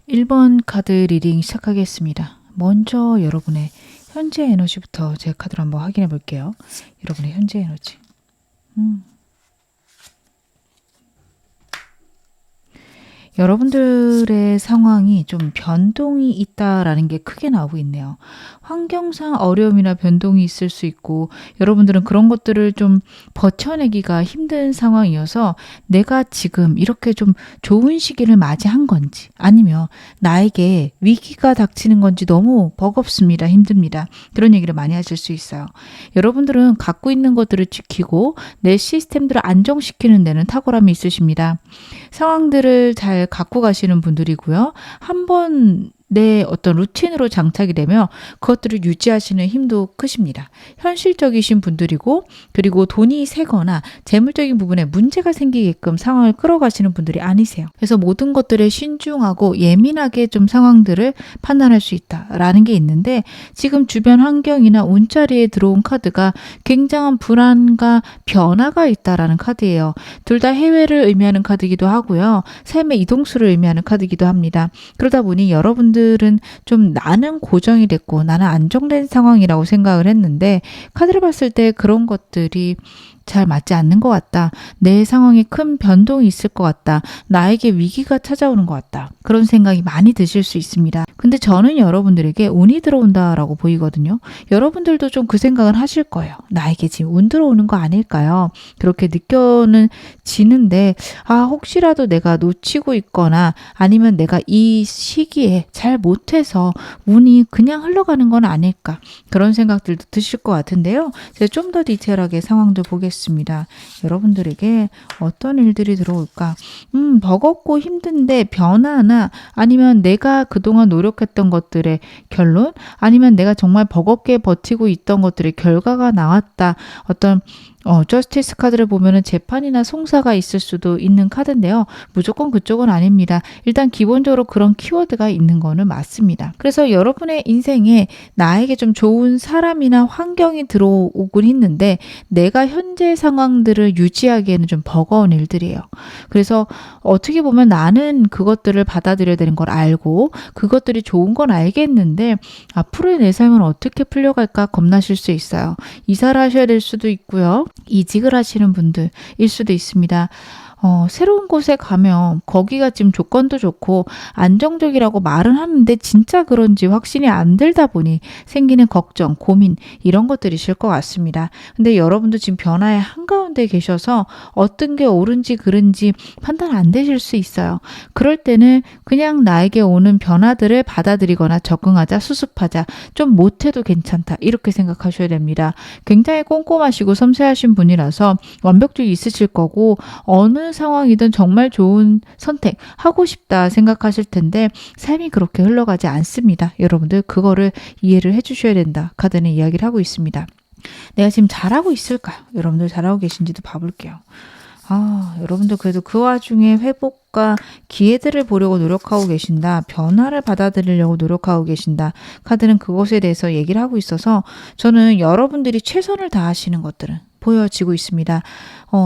1번 카드 리딩 시작하겠습니다. 먼저 여러분의 현재 에너지부터 제 카드로 한번 확인해 볼게요. 여러분의 현재 에너지. 여러분들의 상황이 좀 변동이 있다라는 게 크게 나오고 있네요. 환경상 어려움이나 변동이 있을 수 있고 여러분들은 그런 것들을 좀 버텨내기가 힘든 상황이어서 내가 지금 이렇게 좀 좋은 시기를 맞이한 건지 아니면 나에게 위기가 닥치는 건지 너무 버겁습니다. 힘듭니다. 그런 얘기를 많이 하실 수 있어요. 여러분들은 갖고 있는 것들을 지키고 내 시스템들을 안정시키는 데는 탁월함이 있으십니다. 상황들을 잘 갖고 가시는 분들이고요. 한번 내 어떤 루틴으로 장착이 되면 그것들을 유지하시는 힘도 크십니다. 현실적이신 분들이고 그리고 돈이 새거나 재물적인 부분에 문제가 생기게끔 상황을 끌어가시는 분들이 아니세요. 그래서 모든 것들에 신중하고 예민하게 좀 상황들을 판단할 수 있다라는 게 있는데 지금 주변 환경이나 운자리에 들어온 카드가 굉장한 불안과 변화가 있다라는 카드예요. 둘 다 해외를 의미하는 카드이기도 하고요. 삶의 이동수를 의미하는 카드이기도 합니다. 그러다 보니 여러분들은 좀 나는 고정이 됐고 나는 안정된 상황이라고 생각을 했는데 카드를 봤을 때 그런 것들이 잘 맞지 않는 것 같다. 내 상황에 큰 변동이 있을 것 같다. 나에게 위기가 찾아오는 것 같다. 그런 생각이 많이 드실 수 있습니다. 근데 저는 여러분들에게 운이 들어온다라고 보이거든요. 여러분들도 좀 그 생각은 하실 거예요. 나에게 지금 운 들어오는 거 아닐까요? 그렇게 느껴는 지는데 혹시라도 내가 놓치고 있거나 아니면 내가 이 시기에 잘 못해서 운이 그냥 흘러가는 건 아닐까. 그런 생각들도 드실 것 같은데요. 제가 좀 더 디테일하게 상황도 보겠습니다. 여러분들에게 어떤 일들이 들어올까? 버겁고 힘든데 변화나 아니면 내가 그동안 노력했던 것들의 결론 아니면 내가 정말 버겁게 버티고 있던 것들의 결과가 나왔다. 어떤 저스티스 카드를 보면은 재판이나 송사가 있을 수도 있는 카드인데요. 무조건 그쪽은 아닙니다. 일단 기본적으로 그런 키워드가 있는 거는 맞습니다. 그래서 여러분의 인생에 나에게 좀 좋은 사람이나 환경이 들어오곤 있는데 내가 현재 상황들을 유지하기에는 좀 버거운 일들이에요. 그래서 어떻게 보면 나는 그것들을 받아들여야 되는 걸 알고 그것들이 좋은 건 알겠는데 앞으로의 내 삶은 어떻게 풀려갈까 겁나실 수 있어요. 이사를 하셔야 될 수도 있고요. 이직을 하시는 분들일 수도 있습니다. 새로운 곳에 가면 거기가 지금 조건도 좋고 안정적이라고 말은 하는데 진짜 그런지 확신이 안 들다 보니 생기는 걱정, 고민 이런 것들이실 것 같습니다. 근데 여러분도 지금 변화의 한가운데 계셔서 어떤 게 옳은지 그른지 판단 안 되실 수 있어요. 그럴 때는 그냥 나에게 오는 변화들을 받아들이거나 적응하자, 수습하자, 좀 못해도 괜찮다 이렇게 생각하셔야 됩니다. 굉장히 꼼꼼하시고 섬세하신 분이라서 완벽주의 있으실 거고 어느 상황이든 정말 좋은 선택 하고 싶다 생각하실 텐데 삶이 그렇게 흘러가지 않습니다. 여러분들 그거를 이해를 해주셔야 된다. 카드는 이야기를 하고 있습니다. 내가 지금 잘하고 있을까요? 여러분들 잘하고 계신지도 봐볼게요. 여러분들 그래도 그 와중에 회복과 기회들을 보려고 노력하고 계신다. 변화를 받아들이려고 노력하고 계신다. 카드는 그것에 대해서 얘기를 하고 있어서 저는 여러분들이 최선을 다하시는 것들은 보여지고 있습니다.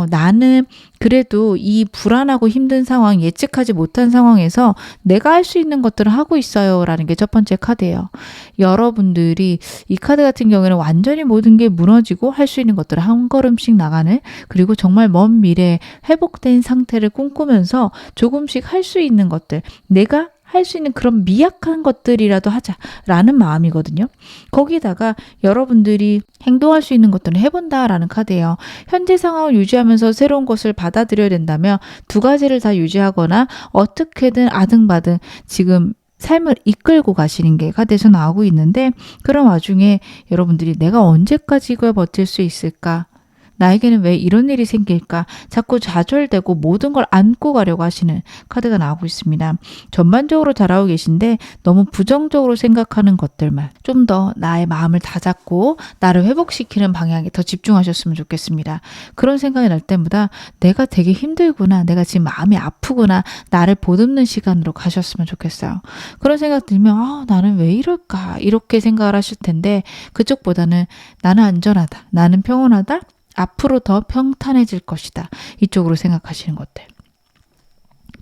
나는 그래도 이 불안하고 힘든 상황, 예측하지 못한 상황에서 내가 할 수 있는 것들을 하고 있어요. 라는 게 첫 번째 카드예요. 여러분들이 이 카드 같은 경우에는 완전히 모든 게 무너지고 할 수 있는 것들을 한 걸음씩 나가는 그리고 정말 먼 미래에 회복된 상태를 꿈꾸면서 조금씩 할 수 있는 것들, 내가 할 수 있는 그런 미약한 것들이라도 하자라는 마음이거든요. 거기다가 여러분들이 행동할 수 있는 것들은 해본다라는 카드예요. 현재 상황을 유지하면서 새로운 것을 받아들여야 된다면 두 가지를 다 유지하거나 어떻게든 아등바등 지금 삶을 이끌고 가시는 게 카드에서 나오고 있는데 그런 와중에 여러분들이 내가 언제까지 이걸 버틸 수 있을까? 나에게는 왜 이런 일이 생길까? 자꾸 좌절되고 모든 걸 안고 가려고 하시는 카드가 나오고 있습니다. 전반적으로 잘하고 계신데 너무 부정적으로 생각하는 것들만 좀 더 나의 마음을 다잡고 나를 회복시키는 방향에 더 집중하셨으면 좋겠습니다. 그런 생각이 날 때마다 내가 되게 힘들구나. 내가 지금 마음이 아프구나. 나를 보듬는 시간으로 가셨으면 좋겠어요. 그런 생각 들면 나는 왜 이럴까? 이렇게 생각을 하실 텐데 그쪽보다는 나는 안전하다. 나는 평온하다. 앞으로 더 평탄해질 것이다. 이쪽으로 생각하시는 것들.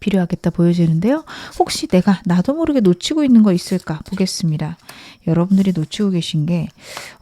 필요하겠다 보여지는데요. 혹시 나도 모르게 놓치고 있는 거 있을까 보겠습니다. 여러분들이 놓치고 계신 게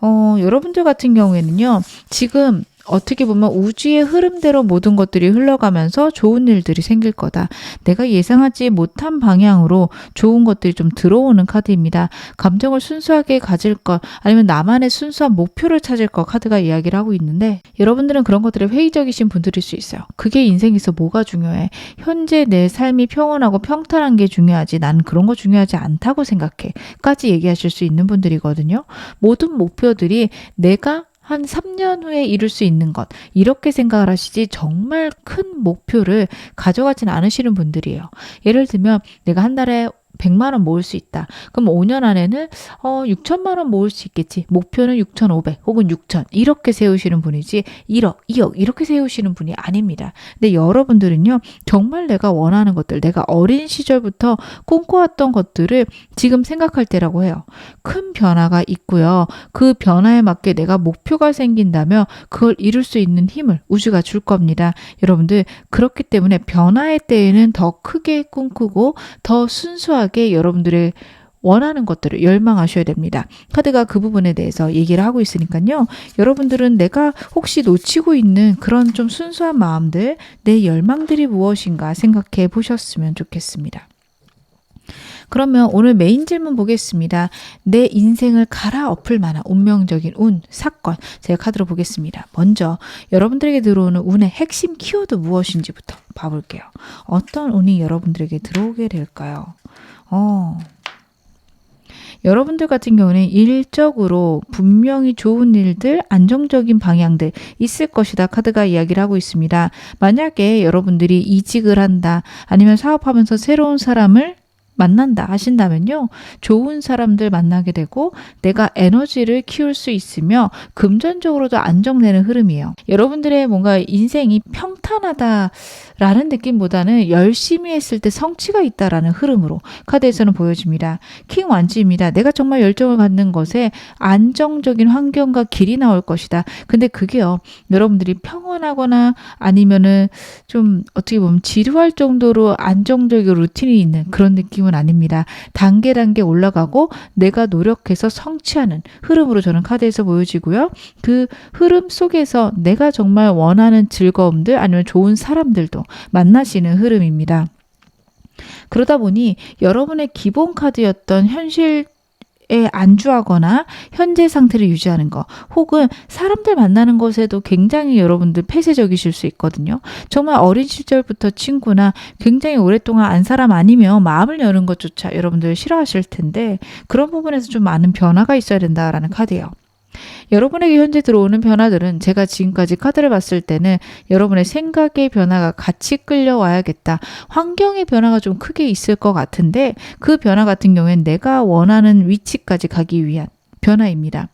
여러분들 같은 경우에는요. 지금 어떻게 보면 우주의 흐름대로 모든 것들이 흘러가면서 좋은 일들이 생길 거다. 내가 예상하지 못한 방향으로 좋은 것들이 좀 들어오는 카드입니다. 감정을 순수하게 가질 것, 아니면 나만의 순수한 목표를 찾을 것 카드가 이야기를 하고 있는데, 여러분들은 그런 것들에 회의적이신 분들일 수 있어요. 그게 인생에서 뭐가 중요해? 현재 내 삶이 평온하고 평탄한 게 중요하지, 나는 그런 거 중요하지 않다고 생각해 까지 얘기하실 수 있는 분들이거든요. 모든 목표들이 내가 한 3년 후에 이룰 수 있는 것, 이렇게 생각을 하시지 정말 큰 목표를 가져가진 않으시는 분들이에요. 예를 들면 내가 한 달에 100만 원 모을 수 있다. 그럼 5년 안에는 6천만 원 모을 수 있겠지. 목표는 6,500 혹은 6천 이렇게 세우시는 분이지 1억, 2억 이렇게 세우시는 분이 아닙니다. 근데 여러분들은요. 정말 내가 원하는 것들, 내가 어린 시절부터 꿈꿔왔던 것들을 지금 생각할 때라고 해요. 큰 변화가 있고요. 그 변화에 맞게 내가 목표가 생긴다면 그걸 이룰 수 있는 힘을 우주가 줄 겁니다. 여러분들 그렇기 때문에 변화의 때에는 더 크게 꿈꾸고 더 순수하게 여러분들의 원하는 것들을 열망하셔야 됩니다. 카드가 그 부분에 대해서 얘기를 하고 있으니까요. 여러분들은 내가 혹시 놓치고 있는 그런 좀 순수한 마음들, 내 열망들이 무엇인가 생각해 보셨으면 좋겠습니다. 그러면 오늘 메인 질문 보겠습니다. 내 인생을 갈아엎을 만한 운명적인 운, 사건 제가 카드로 보겠습니다. 먼저 여러분들에게 들어오는 운의 핵심 키워드 무엇인지부터 봐볼게요. 어떤 운이 여러분들에게 들어오게 될까요? 여러분들 같은 경우는 일적으로 분명히 좋은 일들, 안정적인 방향들 있을 것이다 카드가 이야기를 하고 있습니다. 만약에 여러분들이 이직을 한다, 아니면 사업하면서 새로운 사람을 만난다 하신다면요. 좋은 사람들 만나게 되고 내가 에너지를 키울 수 있으며 금전적으로도 안정되는 흐름이에요. 여러분들의 뭔가 인생이 평탄하다라는 느낌보다는 열심히 했을 때 성취가 있다라는 흐름으로 카드에서는 보여집니다. 킹 완지입니다. 내가 정말 열정을 갖는 것에 안정적인 환경과 길이 나올 것이다. 근데 그게요. 여러분들이 평온하거나 아니면은 좀 어떻게 보면 지루할 정도로 안정적인 루틴이 있는 그런 느낌은 아닙니다. 단계 올라가고 내가 노력해서 성취하는 흐름으로 저는 카드에서 보여지고요. 그 흐름 속에서 내가 정말 원하는 즐거움들 아니면 좋은 사람들도 만나시는 흐름입니다. 그러다 보니 여러분의 기본 카드였던 현실에 안주하거나 현재 상태를 유지하는 거, 혹은 사람들 만나는 것에도 굉장히 여러분들 폐쇄적이실 수 있거든요. 정말 어린 시절부터 친구나 굉장히 오랫동안 안 사람 아니면 마음을 여는 것조차 여러분들 싫어하실 텐데, 그런 부분에서 좀 많은 변화가 있어야 된다라는 카드예요. 여러분에게 현재 들어오는 변화들은 제가 지금까지 카드를 봤을 때는 여러분의 생각의 변화가 같이 끌려와야겠다. 환경의 변화가 좀 크게 있을 것 같은데 그 변화 같은 경우에는 내가 원하는 위치까지 가기 위한 변화입니다.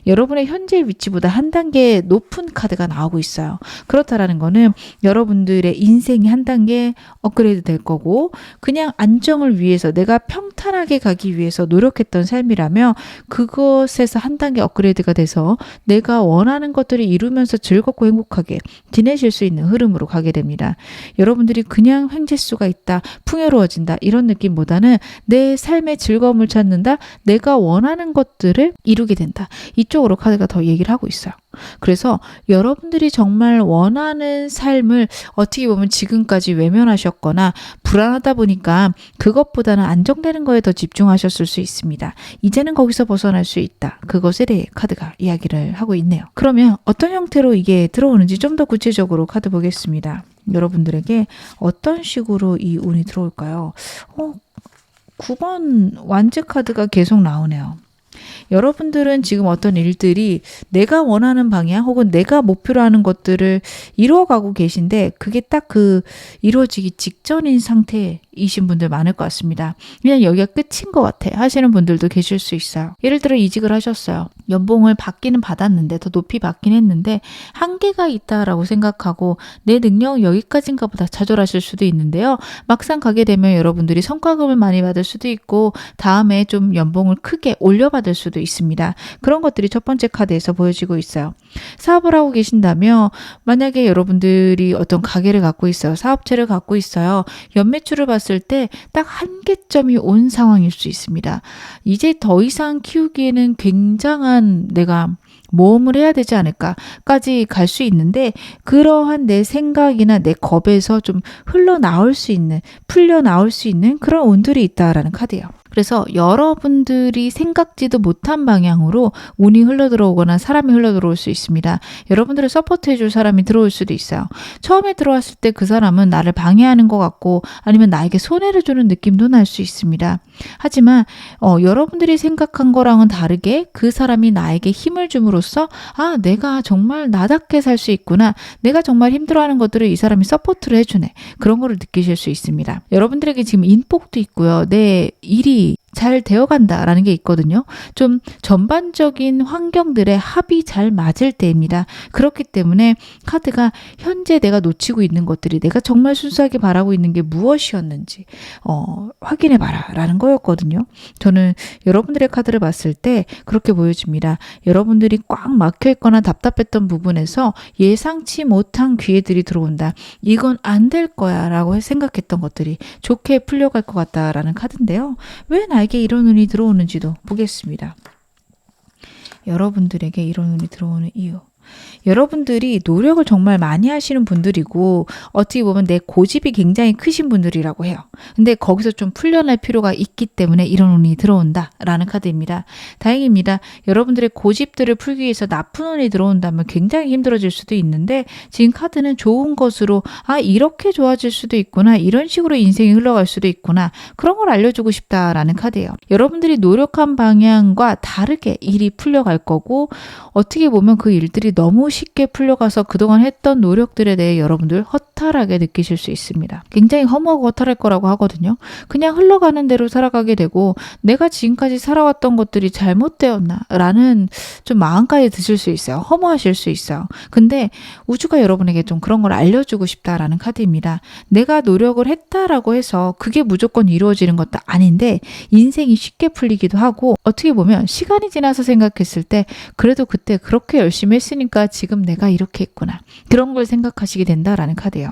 여러분의 현재 위치보다 한 단계 높은 카드가 나오고 있어요. 그렇다라는 거는 여러분들의 인생이 한 단계 업그레이드 될 거고, 그냥 안정을 위해서 내가 평탄하게 가기 위해서 노력했던 삶이라면 그것에서 한 단계 업그레이드가 돼서 내가 원하는 것들을 이루면서 즐겁고 행복하게 지내실 수 있는 흐름으로 가게 됩니다. 여러분들이 그냥 횡재수가 있다, 풍요로워진다 이런 느낌보다는 내 삶의 즐거움을 찾는다, 내가 원하는 것들을 이루게 된다. 이쪽으로 카드가 더 얘기를 하고 있어요. 그래서 여러분들이 정말 원하는 삶을 어떻게 보면 지금까지 외면하셨거나 불안하다 보니까 그것보다는 안정되는 거에 더 집중하셨을 수 있습니다. 이제는 거기서 벗어날 수 있다. 그것에 대해 카드가 이야기를 하고 있네요. 그러면 어떤 형태로 이게 들어오는지 좀 더 구체적으로 카드 보겠습니다. 여러분들에게 어떤 식으로 이 운이 들어올까요? 9번 완즈 카드가 계속 나오네요. 여러분들은 지금 어떤 일들이 내가 원하는 방향 혹은 내가 목표로 하는 것들을 이루어가고 계신데 그게 딱 그 이루어지기 직전인 상태이신 분들 많을 것 같습니다. 그냥 여기가 끝인 것 같아 하시는 분들도 계실 수 있어요. 예를 들어 이직을 하셨어요. 연봉을 받기는 받았는데 더 높이 받긴 했는데 한계가 있다라고 생각하고 내 능력은 여기까지인가 보다 좌절하실 수도 있는데요. 막상 가게 되면 여러분들이 성과급을 많이 받을 수도 있고 다음에 좀 연봉을 크게 올려받을 수도 있습니다. 그런 것들이 첫 번째 카드에서 보여지고 있어요. 사업을 하고 계신다면 만약에 여러분들이 어떤 가게를 갖고 있어요. 사업체를 갖고 있어요. 연매출을 봤을 때 딱 한계점이 온 상황일 수 있습니다. 이제 더 이상 키우기에는 굉장한 내가 모험을 해야 되지 않을까까지 갈 수 있는데 그러한 내 생각이나 내 겁에서 좀 흘러나올 수 있는, 풀려나올 수 있는 그런 운들이 있다라는 카드예요. 그래서 여러분들이 생각지도 못한 방향으로 운이 흘러들어오거나 사람이 흘러들어올 수 있습니다. 여러분들을 서포트해줄 사람이 들어올 수도 있어요. 처음에 들어왔을 때 그 사람은 나를 방해하는 것 같고 아니면 나에게 손해를 주는 느낌도 날 수 있습니다. 하지만 여러분들이 생각한 거랑은 다르게 그 사람이 나에게 힘을 줌으로써 아, 내가 정말 나답게 살 수 있구나. 내가 정말 힘들어하는 것들을 이 사람이 서포트를 해주네. 그런 거를 느끼실 수 있습니다. 여러분들에게 지금 인복도 있고요. 내 일이 잘 되어간다라는 게 있거든요. 좀 전반적인 환경들의 합이 잘 맞을 때입니다. 그렇기 때문에 카드가 현재 내가 놓치고 있는 것들이 내가 정말 순수하게 바라고 있는 게 무엇이었는지 확인해봐라 라는 거였거든요. 저는 여러분들의 카드를 봤을 때 그렇게 보여집니다. 여러분들이 꽉 막혀있거나 답답했던 부분에서 예상치 못한 기회들이 들어온다. 이건 안 될 거야 라고 생각했던 것들이 좋게 풀려갈 것 같다라는 카드인데요. 왜 나에게 이런 운이 들어오는지도 보겠습니다. 여러분들에게 이런 운이 들어오는 이유. 여러분들이 노력을 정말 많이 하시는 분들이고 어떻게 보면 내 고집이 굉장히 크신 분들이라고 해요. 근데 거기서 좀 풀려날 필요가 있기 때문에 이런 운이 들어온다라는 카드입니다. 다행입니다. 여러분들의 고집들을 풀기 위해서 나쁜 운이 들어온다면 굉장히 힘들어질 수도 있는데 지금 카드는 좋은 것으로 아, 이렇게 좋아질 수도 있구나. 이런 식으로 인생이 흘러갈 수도 있구나. 그런 걸 알려주고 싶다라는 카드예요. 여러분들이 노력한 방향과 다르게 일이 풀려갈 거고 어떻게 보면 그 일들이 너무 쉽게 풀려가서 그동안 했던 노력들에 대해 여러분들 허탈하게 느끼실 수 있습니다. 굉장히 허무하고 허탈할 거라고 하거든요. 그냥 흘러가는 대로 살아가게 되고 내가 지금까지 살아왔던 것들이 잘못되었나 라는 좀 마음까지 드실 수 있어요. 허무하실 수 있어요. 근데 우주가 여러분에게 좀 그런 걸 알려주고 싶다라는 카드입니다. 내가 노력을 했다라고 해서 그게 무조건 이루어지는 것도 아닌데 인생이 쉽게 풀리기도 하고 어떻게 보면 시간이 지나서 생각했을 때 그래도 그때 그렇게 열심히 했으니까 지금 내가 이렇게 했구나. 그런 걸 생각하시게 된다라는 카드예요.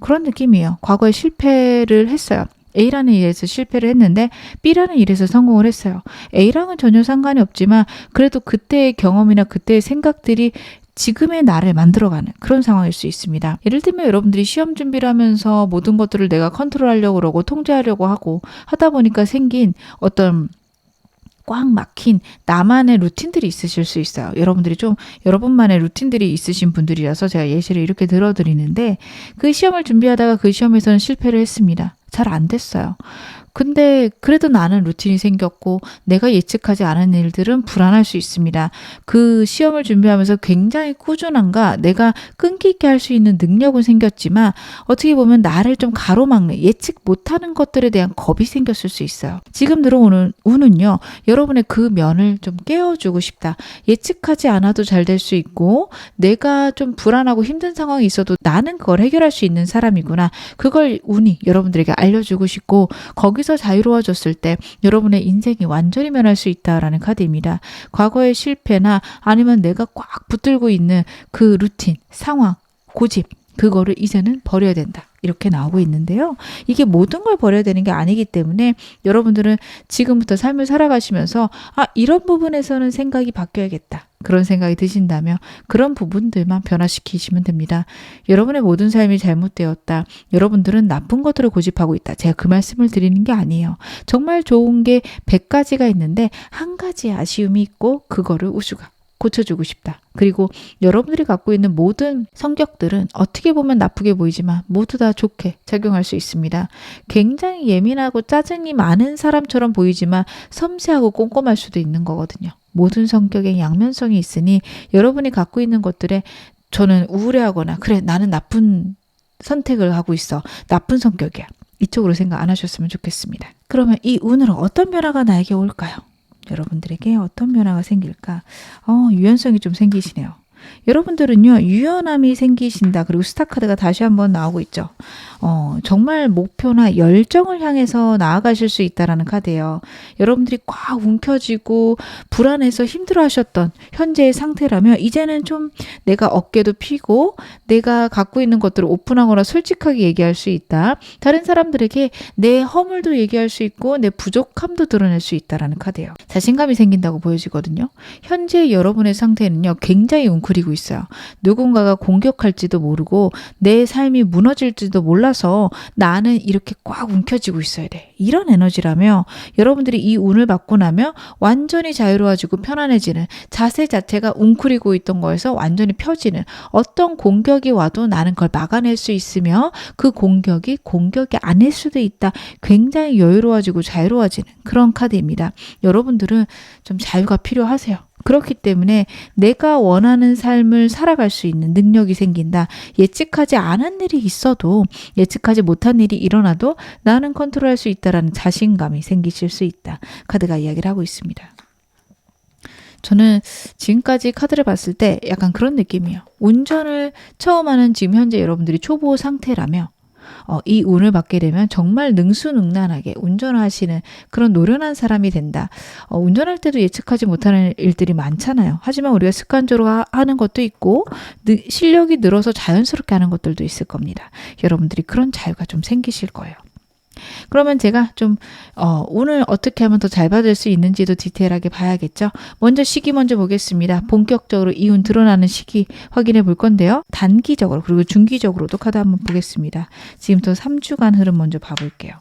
그런 느낌이에요. 과거에 실패를 했어요. A라는 일에서 실패를 했는데 B라는 일에서 성공을 했어요. A랑은 전혀 상관이 없지만 그래도 그때의 경험이나 그때의 생각들이 지금의 나를 만들어가는 그런 상황일 수 있습니다. 예를 들면 여러분들이 시험 준비를 하면서 모든 것들을 내가 컨트롤하려고 그러고 통제하려고 하고 하다 보니까 생긴 어떤 꽉 막힌 나만의 루틴들이 있으실 수 있어요. 여러분들이 좀 여러분만의 루틴들이 있으신 분들이라서 제가 예시를 이렇게 들어드리는데 그 시험을 준비하다가 그 시험에서는 실패를 했습니다. 잘 안 됐어요. 근데 그래도 나는 루틴이 생겼고 내가 예측하지 않은 일들은 불안할 수 있습니다. 그 시험을 준비하면서 굉장히 꾸준함과 내가 끈기 있게 할 수 있는 능력은 생겼지만 어떻게 보면 나를 좀 가로막는 예측 못하는 것들에 대한 겁이 생겼을 수 있어요. 지금 들어오는 운은요. 여러분의 그 면을 좀 깨워주고 싶다. 예측하지 않아도 잘 될 수 있고 내가 좀 불안하고 힘든 상황이 있어도 나는 그걸 해결할 수 있는 사람이구나. 그걸 운이 여러분들에게 알려주고 싶고 거기서 자유로워졌을 때 여러분의 인생이 완전히 변할 수 있다라는 카드입니다. 과거의 실패나 아니면 내가 꽉 붙들고 있는 그 루틴, 상황, 고집 그거를 이제는 버려야 된다. 이렇게 나오고 있는데요. 이게 모든 걸 버려야 되는 게 아니기 때문에 여러분들은 지금부터 삶을 살아가시면서 이런 부분에서는 생각이 바뀌어야겠다. 그런 생각이 드신다면 그런 부분들만 변화시키시면 됩니다. 여러분의 모든 삶이 잘못되었다. 여러분들은 나쁜 것들을 고집하고 있다. 제가 그 말씀을 드리는 게 아니에요. 정말 좋은 게 100가지가 있는데 한 가지 아쉬움이 있고 그거를 우주가 고쳐주고 싶다. 그리고 여러분들이 갖고 있는 모든 성격들은 어떻게 보면 나쁘게 보이지만 모두 다 좋게 작용할 수 있습니다. 굉장히 예민하고 짜증이 많은 사람처럼 보이지만 섬세하고 꼼꼼할 수도 있는 거거든요. 모든 성격에 양면성이 있으니 여러분이 갖고 있는 것들에 저는 우울해하거나 그래 나는 나쁜 선택을 하고 있어. 나쁜 성격이야. 이쪽으로 생각 안 하셨으면 좋겠습니다. 그러면 이 운으로 어떤 변화가 나에게 올까요? 여러분들에게 어떤 변화가 생길까? 유연성이 좀 생기시네요. 여러분들은요, 유연함이 생기신다. 그리고 스타카드가 다시 한번 나오고 있죠. 정말 목표나 열정을 향해서 나아가실 수 있다라는 카드예요. 여러분들이 꽉 움켜쥐고 불안해서 힘들어하셨던 현재의 상태라면 이제는 좀 내가 어깨도 피고 내가 갖고 있는 것들을 오픈하거나 솔직하게 얘기할 수 있다. 다른 사람들에게 내 허물도 얘기할 수 있고 내 부족함도 드러낼 수 있다라는 카드예요. 자신감이 생긴다고 보여지거든요. 현재 여러분의 상태는요, 굉장히 웅크리고 있어요. 누군가가 공격할지도 모르고 내 삶이 무너질지도 몰라서 나는 이렇게 꽉 움켜쥐고 있어야 돼. 이런 에너지라며 여러분들이 이 운을 받고 나면 완전히 자유로워지고 편안해지는, 자세 자체가 웅크리고 있던 거에서 완전히 펴지는, 어떤 공격이 와도 나는 그걸 막아낼 수 있으며 그 공격이 아닐 수도 있다. 굉장히 여유로워지고 자유로워지는 그런 카드입니다. 여러분들은 좀 자유가 필요하세요. 그렇기 때문에 내가 원하는 삶을 살아갈 수 있는 능력이 생긴다. 예측하지 않은 일이 있어도, 예측하지 못한 일이 일어나도 나는 컨트롤할 수 있다라는 자신감이 생기실 수 있다. 카드가 이야기를 하고 있습니다. 저는 지금까지 카드를 봤을 때 약간 그런 느낌이에요. 운전을 처음 하는 지금 현재 여러분들이 초보 상태라며 이 운을 받게 되면 정말 능수능란하게 운전하시는 그런 노련한 사람이 된다. 운전할 때도 예측하지 못하는 일들이 많잖아요. 하지만 우리가 습관적으로 하는 것도 있고 실력이 늘어서 자연스럽게 하는 것들도 있을 겁니다. 여러분들이 그런 자유가 좀 생기실 거예요. 그러면 제가 좀 오늘 어떻게 하면 더 잘 받을 수 있는지도 디테일하게 봐야겠죠. 먼저 시기 먼저 보겠습니다. 본격적으로 이 운 드러나는 시기 확인해 볼 건데요. 단기적으로 그리고 중기적으로도 카드 한번 보겠습니다. 지금부터 3주간 흐름 먼저 봐볼게요.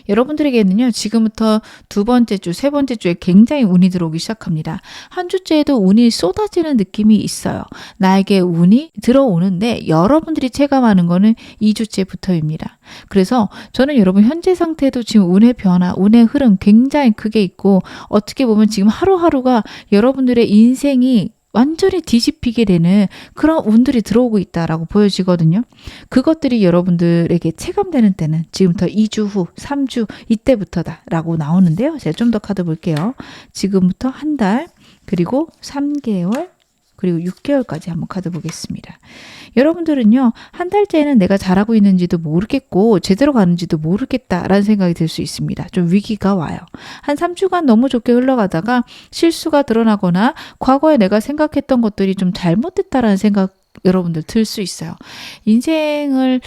여러분들에게는요, 지금부터 두 번째 주, 세 번째 주에 굉장히 운이 들어오기 시작합니다. 한 주째에도 운이 쏟아지는 느낌이 있어요. 나에게 운이 들어오는데 여러분들이 체감하는 거는 2주째부터입니다. 그래서 저는 여러분 현재 상태도 지금 운의 변화, 운의 흐름 굉장히 크게 있고, 어떻게 보면 지금 하루하루가 여러분들의 인생이 완전히 뒤집히게 되는 그런 운들이 들어오고 있다라고 보여지거든요. 그것들이 여러분들에게 체감되는 때는 지금부터 2주 후, 3주 이때부터다라고 나오는데요. 제가 좀 더 카드 볼게요. 지금부터 한 달, 그리고 3개월, 그리고 6개월까지 한번 카드 보겠습니다. 여러분들은요, 한 달째는 내가 잘하고 있는지도 모르겠고 제대로 가는지도 모르겠다라는 생각이 들 수 있습니다. 좀 위기가 와요. 한 3주간 너무 좋게 흘러가다가 실수가 드러나거나 과거에 내가 생각했던 것들이 좀 잘못됐다라는 생각 여러분들 들 수 있어요. 인생을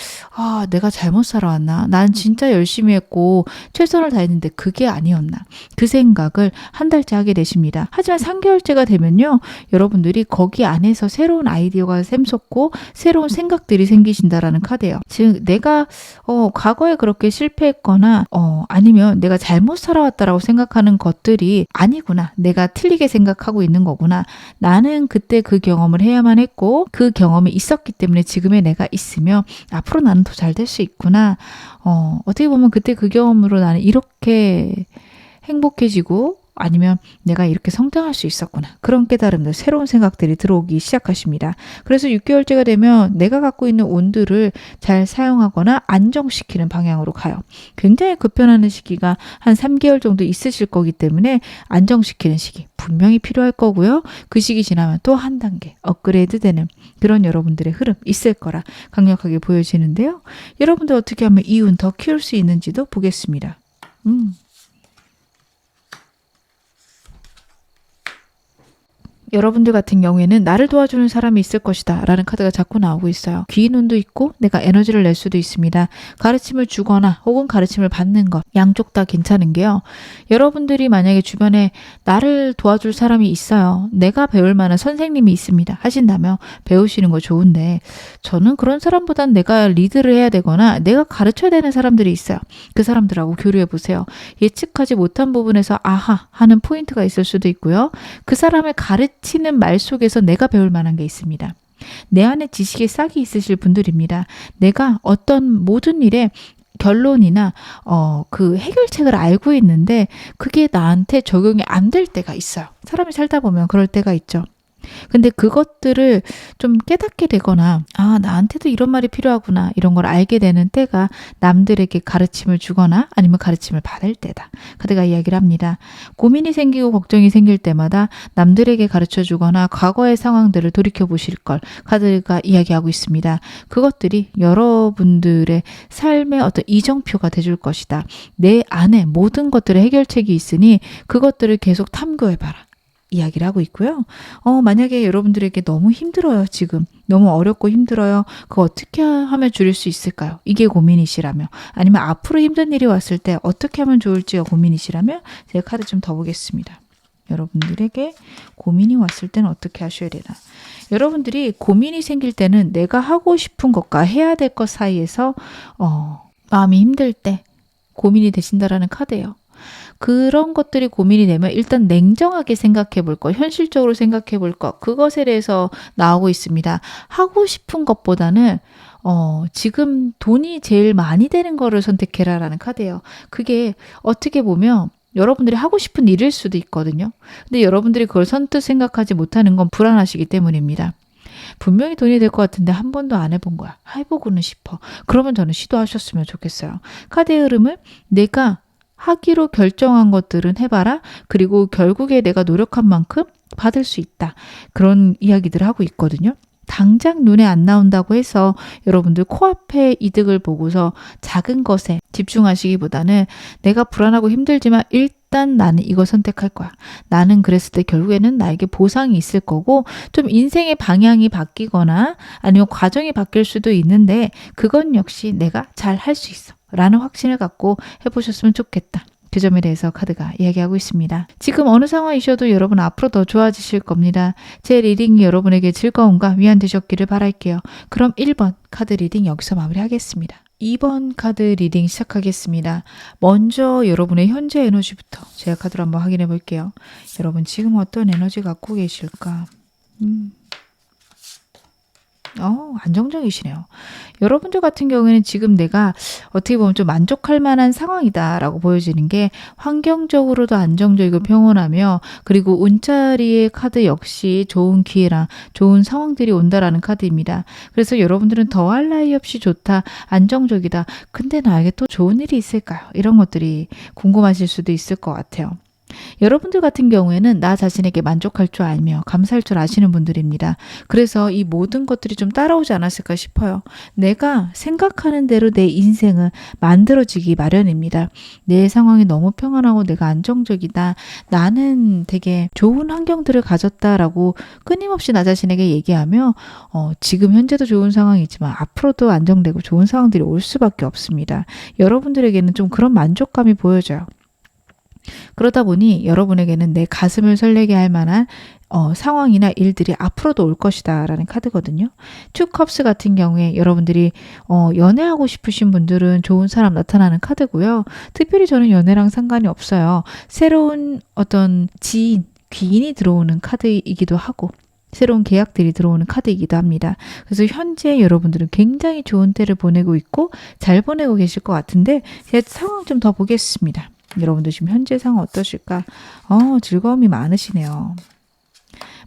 내가 잘못 살아왔나? 난 진짜 열심히 했고 최선을 다했는데 그게 아니었나? 그 생각을 한 달째 하게 되십니다. 하지만 3개월째가 되면요, 여러분들이 거기 안에서 새로운 아이디어가 샘솟고 새로운 생각들이 생기신다라는 카드예요. 즉 내가 과거에 그렇게 실패했거나 아니면 내가 잘못 살아왔다라고 생각하는 것들이 아니구나. 내가 틀리게 생각하고 있는 거구나. 나는 그때 그 경험을 해야만 했고 그 경험이 있었기 때문에 지금의 내가 있으며 앞으로 나는 더 잘 될 수 있구나. 어떻게 보면 그때 그 경험으로 나는 이렇게 행복해지고 아니면 내가 이렇게 성장할 수 있었구나. 그런 깨달음들, 새로운 생각들이 들어오기 시작하십니다. 그래서 6개월째가 되면 내가 갖고 있는 운들을 잘 사용하거나 안정시키는 방향으로 가요. 굉장히 급변하는 시기가 한 3개월 정도 있으실 거기 때문에 안정시키는 시기 분명히 필요할 거고요. 그 시기 지나면 또 한 단계 업그레이드 되는 그런 여러분들의 흐름 있을 거라 강력하게 보여지는데요. 여러분들 어떻게 하면 이 운 더 키울 수 있는지도 보겠습니다. 여러분들 같은 경우에는 나를 도와주는 사람이 있을 것이다 라는 카드가 자꾸 나오고 있어요. 귀인 운도 있고 내가 에너지를 낼 수도 있습니다. 가르침을 주거나 혹은 가르침을 받는 것, 양쪽 다 괜찮은 게요. 여러분들이 만약에 주변에 나를 도와줄 사람이 있어요. 내가 배울 만한 선생님이 있습니다 하신다면 배우시는 거 좋은데, 저는 그런 사람보단 내가 리드를 해야 되거나 내가 가르쳐야 되는 사람들이 있어요. 그 사람들하고 교류해 보세요. 예측하지 못한 부분에서 아하 하는 포인트가 있을 수도 있고요. 그 사람을 가르치는 말 속에서 내가 배울 만한 게 있습니다. 내 안에 지식의 싹이 있으실 분들입니다. 내가 어떤 모든 일에 결론이나 그 해결책을 알고 있는데 그게 나한테 적용이 안 될 때가 있어요. 사람이 살다 보면 그럴 때가 있죠. 근데 그것들을 좀 깨닫게 되거나 나한테도 이런 말이 필요하구나 이런 걸 알게 되는 때가 남들에게 가르침을 주거나 아니면 가르침을 받을 때다. 카드가 이야기를 합니다. 고민이 생기고 걱정이 생길 때마다 남들에게 가르쳐 주거나 과거의 상황들을 돌이켜 보실 걸 카드가 이야기하고 있습니다. 그것들이 여러분들의 삶의 어떤 이정표가 돼줄 것이다. 내 안에 모든 것들의 해결책이 있으니 그것들을 계속 탐구해봐라. 이야기를 하고 있고요. 만약에 여러분들에게 너무 힘들어요. 지금 너무 어렵고 힘들어요. 그거 어떻게 하면 줄일 수 있을까요? 이게 고민이시라며 아니면 앞으로 힘든 일이 왔을 때 어떻게 하면 좋을지가 고민이시라며 제가 카드 좀 더 보겠습니다. 여러분들에게 고민이 왔을 때는 어떻게 하셔야 되나? 여러분들이 고민이 생길 때는 내가 하고 싶은 것과 해야 될 것 사이에서 마음이 힘들 때 고민이 되신다라는 카드예요. 그런 것들이 고민이 되면 일단 냉정하게 생각해 볼 것, 현실적으로 생각해 볼 것, 그것에 대해서 나오고 있습니다. 하고 싶은 것보다는 지금 돈이 제일 많이 되는 거를 선택해라라는 카드예요. 그게 어떻게 보면 여러분들이 하고 싶은 일일 수도 있거든요. 근데 여러분들이 그걸 선뜻 생각하지 못하는 건 불안하시기 때문입니다. 분명히 돈이 될 것 같은데 한 번도 안 해본 거야. 해보고는 싶어. 그러면 저는 시도하셨으면 좋겠어요. 카드의 흐름을 내가 하기로 결정한 것들은 해봐라. 그리고 결국에 내가 노력한 만큼 받을 수 있다. 그런 이야기들을 하고 있거든요. 당장 눈에 안 나온다고 해서 여러분들 코앞의 이득을 보고서 작은 것에 집중하시기보다는 내가 불안하고 힘들지만 일단 나는 이거 선택할 거야. 나는 그랬을 때 결국에는 나에게 보상이 있을 거고 좀 인생의 방향이 바뀌거나 아니면 과정이 바뀔 수도 있는데 그건 역시 내가 잘 할 수 있어. 라는 확신을 갖고 해보셨으면 좋겠다. 그 점에 대해서 카드가 이야기하고 있습니다. 지금 어느 상황이셔도 여러분 앞으로 더 좋아지실 겁니다. 제 리딩이 여러분에게 즐거움과 위안 되셨기를 바랄게요. 그럼 1번 카드 리딩 여기서 마무리하겠습니다. 2번 카드 리딩 시작하겠습니다. 먼저 여러분의 현재 에너지부터 제가 카드로 한번 확인해 볼게요. 여러분 지금 어떤 에너지 갖고 계실까? 안정적이시네요. 여러분들 같은 경우에는 지금 내가 어떻게 보면 좀 만족할 만한 상황이다라고 보여지는 게 환경적으로도 안정적이고 평온하며 그리고 운자리의 카드 역시 좋은 기회랑 좋은 상황들이 온다라는 카드입니다. 그래서 여러분들은 더할 나위 없이 좋다, 안정적이다. 근데 나에게 또 좋은 일이 있을까요? 이런 것들이 궁금하실 수도 있을 것 같아요. 여러분들 같은 경우에는 나 자신에게 만족할 줄 알며 감사할 줄 아시는 분들입니다. 그래서 이 모든 것들이 좀 따라오지 않았을까 싶어요. 내가 생각하는 대로 내 인생은 만들어지기 마련입니다. 내 상황이 너무 평안하고 내가 안정적이다. 나는 되게 좋은 환경들을 가졌다라고 끊임없이 나 자신에게 얘기하며 지금 현재도 좋은 상황이지만 앞으로도 안정되고 좋은 상황들이 올 수밖에 없습니다. 여러분들에게는 좀 그런 만족감이 보여져요. 그러다 보니 여러분에게는 내 가슴을 설레게 할 만한 상황이나 일들이 앞으로도 올 것이다 라는 카드거든요. 투 컵스 같은 경우에 여러분들이 연애하고 싶으신 분들은 좋은 사람 나타나는 카드고요. 특별히 저는 연애랑 상관이 없어요. 새로운 어떤 지인, 귀인이 들어오는 카드이기도 하고 새로운 계약들이 들어오는 카드이기도 합니다. 그래서 현재 여러분들은 굉장히 좋은 때를 보내고 있고 잘 보내고 계실 것 같은데 제가 상황 좀 더 보겠습니다. 여러분들 지금 현재 상황 어떠실까? 즐거움이 많으시네요.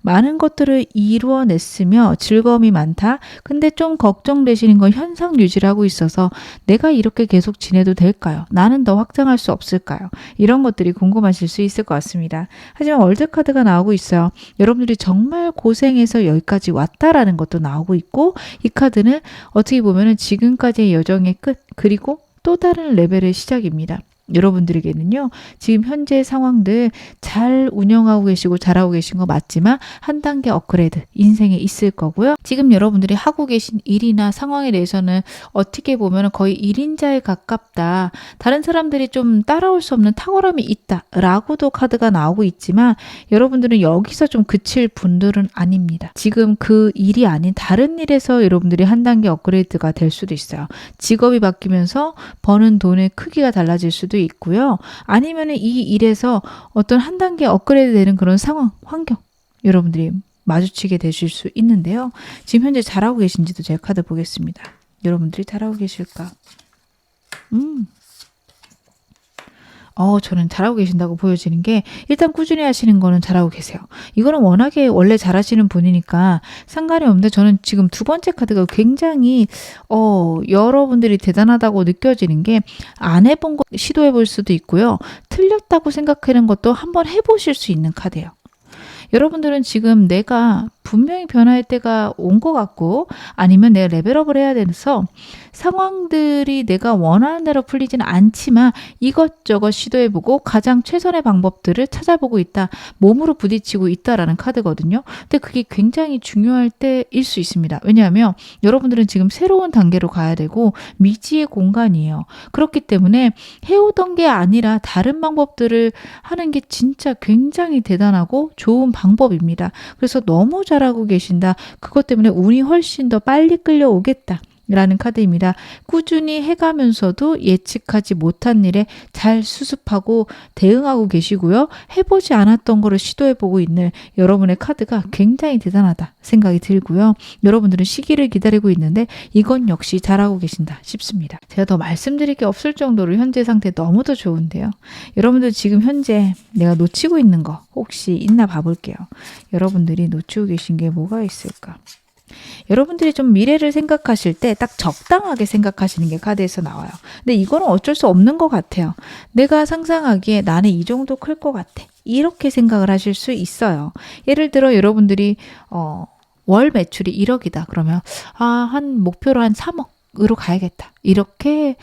많은 것들을 이루어냈으며 즐거움이 많다. 근데 좀 걱정되시는 건 현상 유지를 하고 있어서 내가 이렇게 계속 지내도 될까요? 나는 더 확장할 수 없을까요? 이런 것들이 궁금하실 수 있을 것 같습니다. 하지만 월드카드가 나오고 있어요. 여러분들이 정말 고생해서 여기까지 왔다라는 것도 나오고 있고 이 카드는 어떻게 보면 지금까지의 여정의 끝 그리고 또 다른 레벨의 시작입니다. 여러분들에게는요. 지금 현재 상황들 잘 운영하고 계시고 잘하고 계신 거 맞지만 한 단계 업그레이드 인생에 있을 거고요. 지금 여러분들이 하고 계신 일이나 상황에 대해서는 어떻게 보면 거의 1인자에 가깝다. 다른 사람들이 좀 따라올 수 없는 탁월함이 있다. 라고도 카드가 나오고 있지만 여러분들은 여기서 좀 그칠 분들은 아닙니다. 지금 그 일이 아닌 다른 일에서 여러분들이 한 단계 업그레이드가 될 수도 있어요. 직업이 바뀌면서 버는 돈의 크기가 달라질 수도 있고요. 아니면 이 일에서 어떤 한 단계 업그레이드 되는 그런 상황, 환경 여러분들이 마주치게 되실 수 있는데요. 지금 현재 잘하고 계신지도 제가 카드 보겠습니다. 여러분들이 잘하고 계실까? 저는 잘하고 계신다고 보여지는 게 일단 꾸준히 하시는 거는 잘하고 계세요. 이거는 워낙에 원래 잘하시는 분이니까 상관이 없는데 저는 지금 두 번째 카드가 굉장히 여러분들이 대단하다고 느껴지는 게 안 해본 거 시도해 볼 수도 있고요. 틀렸다고 생각하는 것도 한번 해보실 수 있는 카드예요. 여러분들은 지금 내가 분명히 변화의 때가 온 것 같고 아니면 내가 레벨업을 해야 돼서 상황들이 내가 원하는 대로 풀리지는 않지만 이것저것 시도해보고 가장 최선의 방법들을 찾아보고 있다. 몸으로 부딪히고 있다라는 카드거든요. 근데 그게 굉장히 중요할 때일 수 있습니다. 왜냐하면 여러분들은 지금 새로운 단계로 가야 되고 미지의 공간이에요. 그렇기 때문에 해오던 게 아니라 다른 방법들을 하는 게 진짜 굉장히 대단하고 좋은 방법입니다. 그래서 너무 잘하고 계신다. 그것 때문에 운이 훨씬 더 빨리 끌려오겠다. 라는 카드입니다. 꾸준히 해가면서도 예측하지 못한 일에 잘 수습하고 대응하고 계시고요. 해보지 않았던 거를 시도해보고 있는 여러분의 카드가 굉장히 대단하다 생각이 들고요. 여러분들은 시기를 기다리고 있는데 이건 역시 잘하고 계신다 싶습니다. 제가 더 말씀드릴 게 없을 정도로 현재 상태 너무도 좋은데요. 여러분들 지금 현재 내가 놓치고 있는 거 혹시 있나 봐볼게요. 여러분들이 놓치고 계신 게 뭐가 있을까? 여러분들이 좀 미래를 생각하실 때 딱 적당하게 생각하시는 게 카드에서 나와요. 근데 이거는 어쩔 수 없는 것 같아요. 내가 상상하기에 나는 이 정도 클 것 같아. 이렇게 생각을 하실 수 있어요. 예를 들어 여러분들이 월 매출이 1억이다. 그러면 한 목표로 한 3억. 으로 가야겠다. 이렇게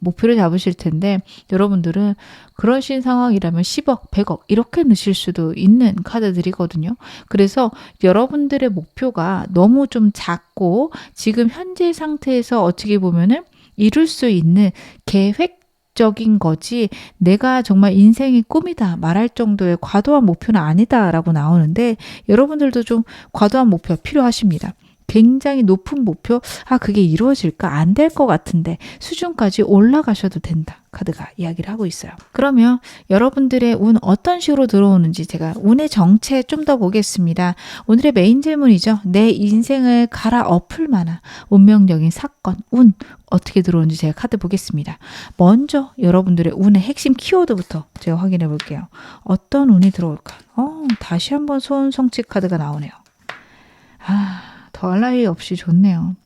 목표를 잡으실 텐데 여러분들은 그러신 상황이라면 10억, 100억 이렇게 넣으실 수도 있는 카드들이거든요. 그래서 여러분들의 목표가 너무 좀 작고 지금 현재 상태에서 어떻게 보면은 이룰 수 있는 계획적인 거지 내가 정말 인생의 꿈이다 말할 정도의 과도한 목표는 아니다라고 나오는데 여러분들도 좀 과도한 목표가 필요하십니다. 굉장히 높은 목표, 그게 이루어질까? 안 될 것 같은데 수준까지 올라가셔도 된다. 카드가 이야기를 하고 있어요. 그러면 여러분들의 운 어떤 식으로 들어오는지 제가 운의 정체 좀 더 보겠습니다. 오늘의 메인 질문이죠. 내 인생을 갈아엎을 만한 운명적인 사건, 운 어떻게 들어오는지 제가 카드 보겠습니다. 먼저 여러분들의 운의 핵심 키워드부터 제가 확인해 볼게요. 어떤 운이 들어올까? 다시 한번 소원성취 카드가 나오네요. 더할 나위 없이 좋네요.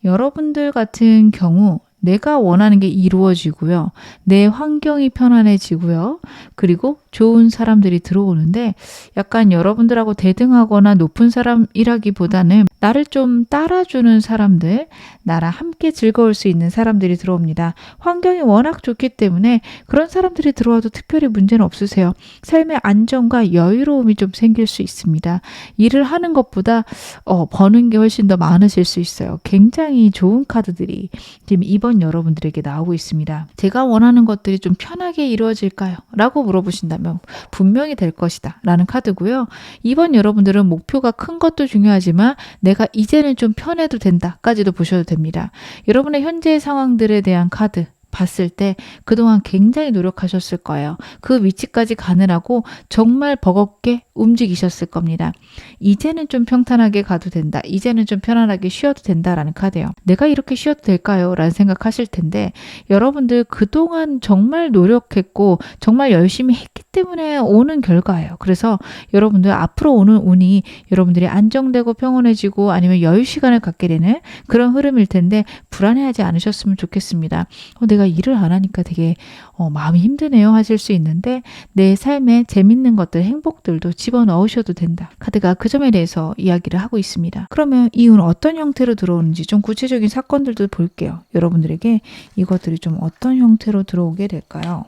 여러분들 같은 경우 내가 원하는 게 이루어지고요. 내 환경이 편안해지고요. 그리고 좋은 사람들이 들어오는데 약간 여러분들하고 대등하거나 높은 사람이라기보다는 나를 좀 따라주는 사람들, 나랑 함께 즐거울 수 있는 사람들이 들어옵니다. 환경이 워낙 좋기 때문에 그런 사람들이 들어와도 특별히 문제는 없으세요. 삶의 안정과 여유로움이 좀 생길 수 있습니다. 일을 하는 것보다 버는 게 훨씬 더 많으실 수 있어요. 굉장히 좋은 카드들이 지금 이번 여러분들에게 나오고 있습니다. 제가 원하는 것들이 좀 편하게 이루어질까요? 라고 물어보신다면 분명히 될 것이다 라는 카드고요. 이번 여러분들은 목표가 큰 것도 중요하지만 내가 이제는 좀 편해도 된다 까지도 보셔도 됩니다. 여러분의 현재 상황들에 대한 카드 봤을 때 그동안 굉장히 노력하셨을 거예요. 그 위치까지 가느라고 정말 버겁게 움직이셨을 겁니다. 이제는 좀 평탄하게 가도 된다. 이제는 좀 편안하게 쉬어도 된다라는 카드예요. 내가 이렇게 쉬어도 될까요? 라는 생각하실 텐데 여러분들 그동안 정말 노력했고 정말 열심히 했기 때문에 오는 결과예요. 그래서 여러분들 앞으로 오는 운이 여러분들이 안정되고 평온해지고 아니면 여유 시간을 갖게 되는 그런 흐름일 텐데 불안해하지 않으셨으면 좋겠습니다. 내가 일을 안 하니까 되게 마음이 힘드네요 하실 수 있는데 내 삶에 재밌는 것들, 행복들도 집어넣으셔도 된다. 카드가 그 점에 대해서 이야기를 하고 있습니다. 그러면 이 운 어떤 형태로 들어오는지 좀 구체적인 사건들도 볼게요. 여러분들에게 이것들이 좀 어떤 형태로 들어오게 될까요?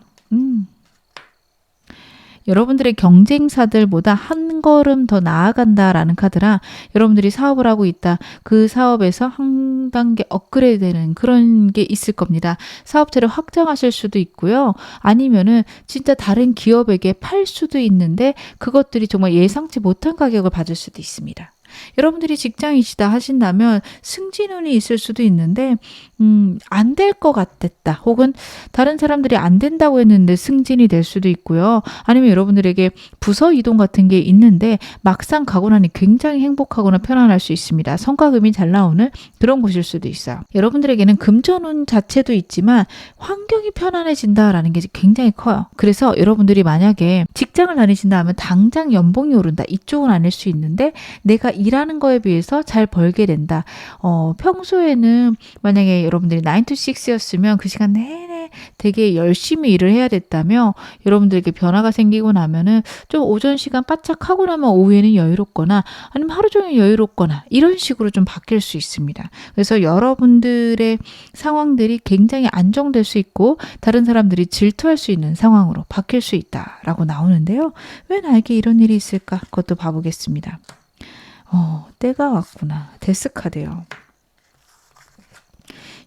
여러분들의 경쟁사들보다 한 걸음 더 나아간다라는 카드라 여러분들이 사업을 하고 있다. 그 사업에서 한 단계 업그레이드 되는 그런 게 있을 겁니다. 사업체를 확장하실 수도 있고요. 아니면은 진짜 다른 기업에게 팔 수도 있는데 그것들이 정말 예상치 못한 가격을 받을 수도 있습니다. 여러분들이 직장이시다 하신다면 승진운이 있을 수도 있는데 안 될 것 같았다. 혹은 다른 사람들이 안 된다고 했는데 승진이 될 수도 있고요. 아니면 여러분들에게 부서 이동 같은 게 있는데 막상 가고 나니 굉장히 행복하거나 편안할 수 있습니다. 성과금이 잘 나오는 그런 곳일 수도 있어요. 여러분들에게는 금전운 자체도 있지만 환경이 편안해진다라는 게 굉장히 커요. 그래서 여러분들이 만약에 직장을 다니신다 하면 당장 연봉이 오른다. 이쪽은 아닐 수 있는데 내가 일하는 거에 비해서 잘 벌게 된다. 평소에는 만약에 여러분들이 9 to 6였으면 그 시간 내내 되게 열심히 일을 해야 됐다며 여러분들에게 변화가 생기고 나면은 좀 오전 시간 바짝 하고 나면 오후에는 여유롭거나 아니면 하루 종일 여유롭거나 이런 식으로 좀 바뀔 수 있습니다. 그래서 여러분들의 상황들이 굉장히 안정될 수 있고 다른 사람들이 질투할 수 있는 상황으로 바뀔 수 있다라고 나오는데요. 왜 나에게 이런 일이 있을까? 그것도 봐보겠습니다. 때가 왔구나. 데스카드요.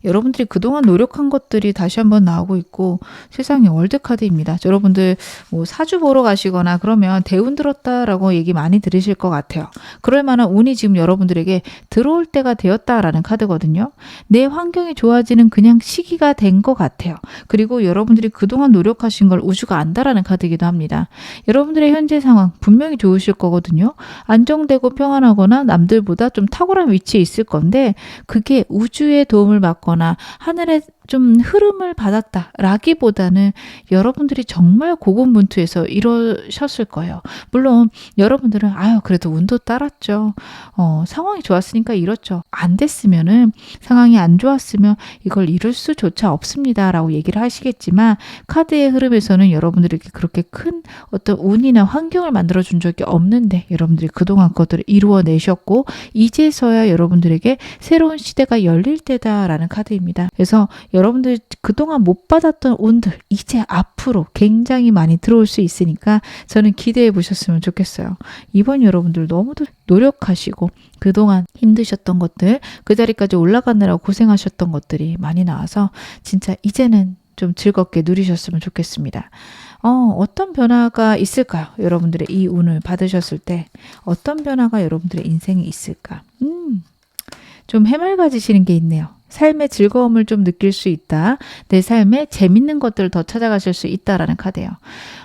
여러분들이 그동안 노력한 것들이 다시 한번 나오고 있고 세상에 월드카드입니다. 여러분들 뭐 사주 보러 가시거나 그러면 대운 들었다라고 얘기 많이 들으실 것 같아요. 그럴 만한 운이 지금 여러분들에게 들어올 때가 되었다라는 카드거든요. 내 환경이 좋아지는 그냥 시기가 된 것 같아요. 그리고 여러분들이 그동안 노력하신 걸 우주가 안다라는 카드이기도 합니다. 여러분들의 현재 상황 분명히 좋으실 거거든요. 안정되고 평안하거나 남들보다 좀 탁월한 위치에 있을 건데 그게 우주의 도움을 받고 하늘의 좀 흐름을 받았다라기보다는 여러분들이 정말 고군분투해서 이러셨을 거예요. 물론 여러분들은 그래도 운도 따랐죠. 상황이 좋았으니까 이렇죠. 안 됐으면은 상황이 안 좋았으면 이걸 이룰 수조차 없습니다라고 얘기를 하시겠지만 카드의 흐름에서는 여러분들에게 그렇게 큰 어떤 운이나 환경을 만들어준 적이 없는데 여러분들이 그동안 그것들을 이루어내셨고 이제서야 여러분들에게 새로운 시대가 열릴 때다라는 카드입니다. 그래서 여러분들 그동안 못 받았던 운들 이제 앞으로 굉장히 많이 들어올 수 있으니까 저는 기대해 보셨으면 좋겠어요. 이번 여러분들 너무도 노력하시고 그동안 힘드셨던 것들 그 자리까지 올라가느라고 고생하셨던 것들이 많이 나와서 진짜 이제는 좀 즐겁게 누리셨으면 좋겠습니다. 어떤 변화가 있을까요? 여러분들의 이 운을 받으셨을 때 어떤 변화가 여러분들의 인생에 있을까? 좀 해맑아지시는 게 있네요. 삶의 즐거움을 좀 느낄 수 있다. 내 삶에 재밌는 것들을 더 찾아가실 수 있다라는 카드예요.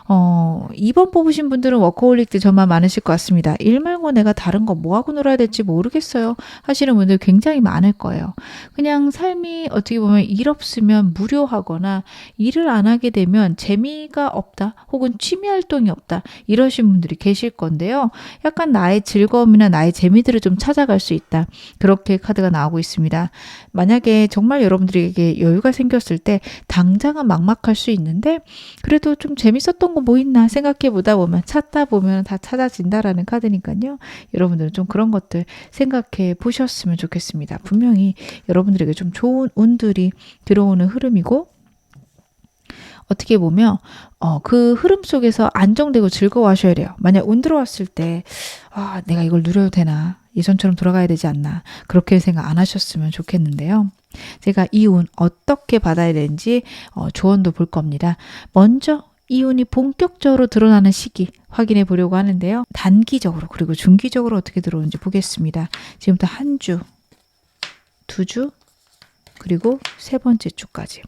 2번 뽑으신 분들은 워커홀릭들 정말 많으실 것 같습니다. 일 말고 내가 다른 거 뭐 하고 놀아야 될지 모르겠어요 하시는 분들 굉장히 많을 거예요. 그냥 삶이 어떻게 보면 일 없으면 무료하거나 일을 안 하게 되면 재미가 없다 혹은 취미 활동이 없다 이러신 분들이 계실 건데요. 약간 나의 즐거움이나 나의 재미들을 좀 찾아갈 수 있다. 그렇게 카드가 나오고 있습니다. 만약에 정말 여러분들에게 여유가 생겼을 때 당장은 막막할 수 있는데 그래도 좀 재밌었던 거 뭐 있나 생각해 보다 보면 찾다 보면 다 찾아진다라는 카드니까요. 여러분들은 좀 그런 것들 생각해 보셨으면 좋겠습니다. 분명히 여러분들에게 좀 좋은 운들이 들어오는 흐름이고 어떻게 보면 그 흐름 속에서 안정되고 즐거워하셔야 돼요. 만약 운 들어왔을 때 내가 이걸 누려도 되나? 예전처럼 돌아가야 되지 않나? 그렇게 생각 안 하셨으면 좋겠는데요. 제가 이 운 어떻게 받아야 되는지 조언도 볼 겁니다. 먼저 이 운이 본격적으로 드러나는 시기 확인해 보려고 하는데요. 단기적으로 그리고 중기적으로 어떻게 들어오는지 보겠습니다. 지금부터 한 주, 두 주, 그리고 세 번째 주까지.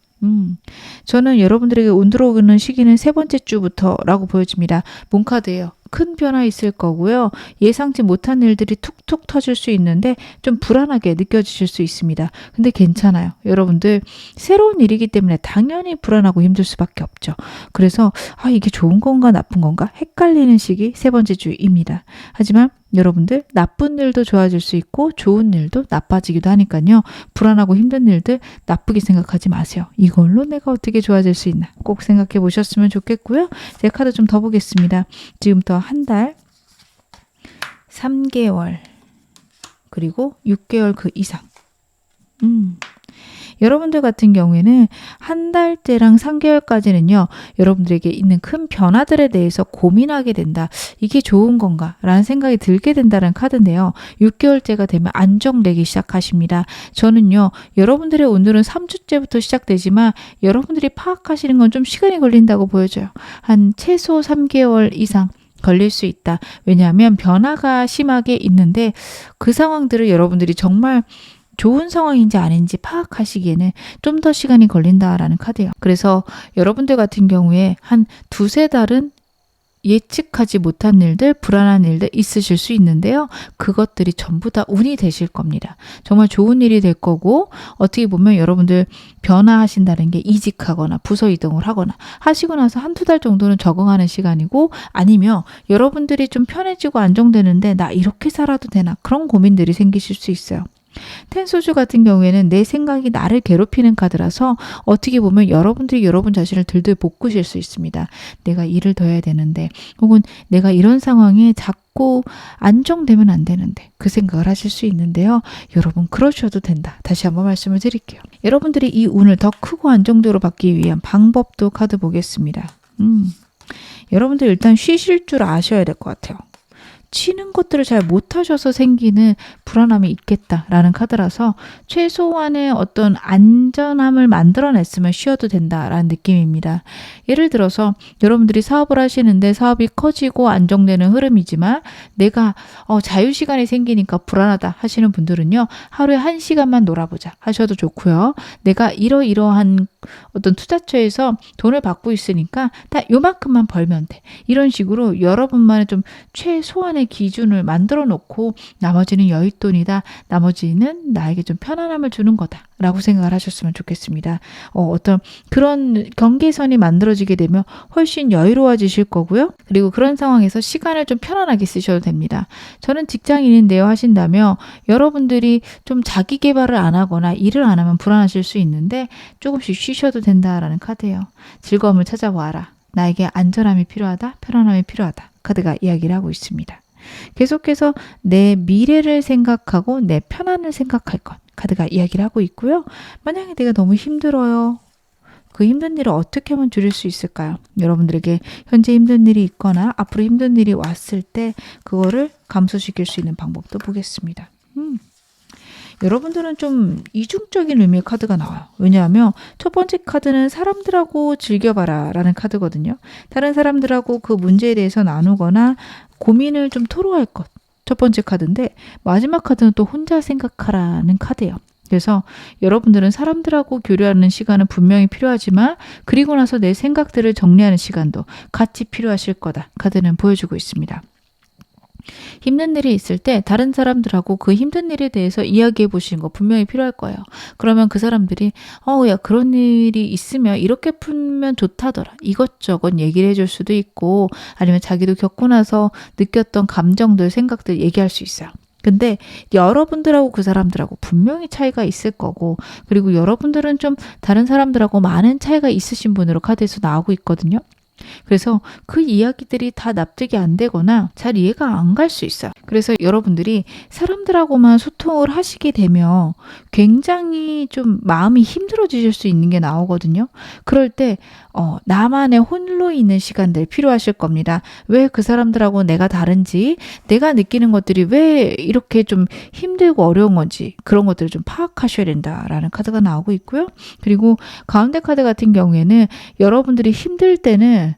저는 여러분들에게 운 들어오는 시기는 세 번째 주부터라고 보여집니다. 문카드예요. 큰 변화 있을 거고요. 예상치 못한 일들이 툭툭 터질 수 있는데 좀 불안하게 느껴지실 수 있습니다. 근데 괜찮아요. 여러분들 새로운 일이기 때문에 당연히 불안하고 힘들 수밖에 없죠. 그래서 이게 좋은 건가 나쁜 건가 헷갈리는 시기 세 번째 주입니다. 하지만 여러분들 나쁜 일도 좋아질 수 있고 좋은 일도 나빠지기도 하니까요. 불안하고 힘든 일들 나쁘게 생각하지 마세요. 이걸로 내가 어떻게 좋아질 수 있나 꼭 생각해 보셨으면 좋겠고요. 제 카드 좀 더 보겠습니다. 지금부터 한 달, 3개월, 그리고 6개월 그 이상. 여러분들 같은 경우에는 한 달째랑 3개월까지는요. 여러분들에게 있는 큰 변화들에 대해서 고민하게 된다. 이게 좋은 건가? 라는 생각이 들게 된다는 카드인데요. 6개월째가 되면 안정되기 시작하십니다. 저는요. 여러분들의 오늘은 3주째부터 시작되지만 여러분들이 파악하시는 건 좀 시간이 걸린다고 보여져요. 한 최소 3개월 이상 걸릴 수 있다. 왜냐하면 변화가 심하게 있는데 그 상황들을 여러분들이 정말 좋은 상황인지 아닌지 파악하시기에는 좀 더 시간이 걸린다라는 카드예요. 그래서 여러분들 같은 경우에 한 두세 달은 예측하지 못한 일들, 불안한 일들 있으실 수 있는데요. 그것들이 전부 다 운이 되실 겁니다. 정말 좋은 일이 될 거고 어떻게 보면 여러분들 변화하신다는 게 이직하거나 부서 이동을 하거나 하시고 나서 한두 달 정도는 적응하는 시간이고 아니면 여러분들이 좀 편해지고 안정되는데 나 이렇게 살아도 되나 그런 고민들이 생기실 수 있어요. 텐소주 같은 경우에는 내 생각이 나를 괴롭히는 카드라서 어떻게 보면 여러분들이 여러분 자신을 들들 볶으실 수 있습니다. 내가 일을 더 해야 되는데 혹은 내가 이런 상황에 자꾸 안정되면 안 되는데 그 생각을 하실 수 있는데요. 여러분 그러셔도 된다. 다시 한번 말씀을 드릴게요. 여러분들이 이 운을 더 크고 안정적으로 받기 위한 방법도 카드 보겠습니다. 여러분들 일단 쉬실 줄 아셔야 될 것 같아요. 치는 것들을 잘 못하셔서 생기는 불안함이 있겠다라는 카드라서 최소한의 어떤 안전함을 만들어냈으면 쉬어도 된다라는 느낌입니다. 예를 들어서 여러분들이 사업을 하시는데 사업이 커지고 안정되는 흐름이지만 내가 자유시간이 생기니까 불안하다 하시는 분들은요. 하루에 1시간만 놀아보자 하셔도 좋고요. 내가 이러이러한 어떤 투자처에서 돈을 받고 있으니까 딱 요만큼만 벌면 돼. 이런 식으로 여러분만의 좀 최소한의 기준을 만들어 놓고 나머지는 여윳돈이다. 나머지는 나에게 좀 편안함을 주는 거다. 라고 생각을 하셨으면 좋겠습니다. 어떤 그런 경계선이 만들어지게 되면 훨씬 여유로워지실 거고요. 그리고 그런 상황에서 시간을 좀 편안하게 쓰셔도 됩니다. 저는 직장인인데요 하신다면 여러분들이 좀 자기 개발을 안 하거나 일을 안 하면 불안하실 수 있는데 조금씩 쉬셔도 된다라는 카드예요. 즐거움을 찾아와라. 나에게 안전함이 필요하다. 편안함이 필요하다. 카드가 이야기를 하고 있습니다. 계속해서 내 미래를 생각하고 내 편안을 생각할 것. 카드가 이야기를 하고 있고요. 만약에 내가 너무 힘들어요. 그 힘든 일을 어떻게 하면 줄일 수 있을까요? 여러분들에게 현재 힘든 일이 있거나 앞으로 힘든 일이 왔을 때 그거를 감소시킬 수 있는 방법도 보겠습니다. 여러분들은 좀 이중적인 의미의 카드가 나와요. 왜냐하면 첫 번째 카드는 사람들하고 즐겨봐라 라는 카드거든요. 다른 사람들하고 그 문제에 대해서 나누거나 고민을 좀 토로할 것. 첫 번째 카드인데 마지막 카드는 또 혼자 생각하라는 카드예요. 그래서 여러분들은 사람들하고 교류하는 시간은 분명히 필요하지만 그리고 나서 내 생각들을 정리하는 시간도 같이 필요하실 거다. 카드는 보여주고 있습니다. 힘든 일이 있을 때 다른 사람들하고 그 힘든 일에 대해서 이야기해 보시는 거 분명히 필요할 거예요. 그러면 그 사람들이 야 그런 일이 있으면 이렇게 풀면 좋다더라. 이것저것 얘기를 해줄 수도 있고 아니면 자기도 겪고 나서 느꼈던 감정들, 생각들 얘기할 수 있어요. 근데 여러분들하고 그 사람들하고 분명히 차이가 있을 거고 그리고 여러분들은 좀 다른 사람들하고 많은 차이가 있으신 분으로 카드에서 나오고 있거든요. 그래서 그 이야기들이 다 납득이 안 되거나 잘 이해가 안 갈 수 있어요. 그래서 여러분들이 사람들하고만 소통을 하시게 되면 굉장히 좀 마음이 힘들어지실 수 있는 게 나오거든요. 그럴 때 나만의 홀로 있는 시간들 필요하실 겁니다. 왜 그 사람들하고 내가 다른지, 내가 느끼는 것들이 왜 이렇게 좀 힘들고 어려운 건지 그런 것들을 좀 파악하셔야 된다라는 카드가 나오고 있고요. 그리고 가운데 카드 같은 경우에는 여러분들이 힘들 때는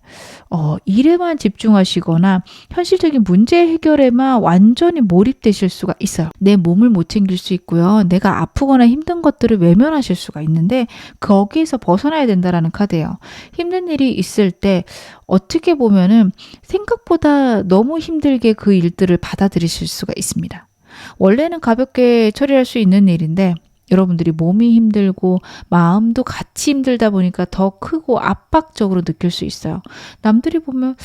일에만 집중하시거나 현실적인 문제 해결에만 완전히 몰입되실 수가 있어요. 내 몸을 못 챙길 수 있고요. 내가 아프거나 힘든 것들을 외면하실 수가 있는데 거기에서 벗어나야 된다라는 카드예요. 힘든 일이 있을 때 어떻게 보면은 생각보다 너무 힘들게 그 일들을 받아들이실 수가 있습니다. 원래는 가볍게 처리할 수 있는 일인데 여러분들이 몸이 힘들고 마음도 같이 힘들다 보니까 더 크고 압박적으로 느낄 수 있어요. 남들이 보면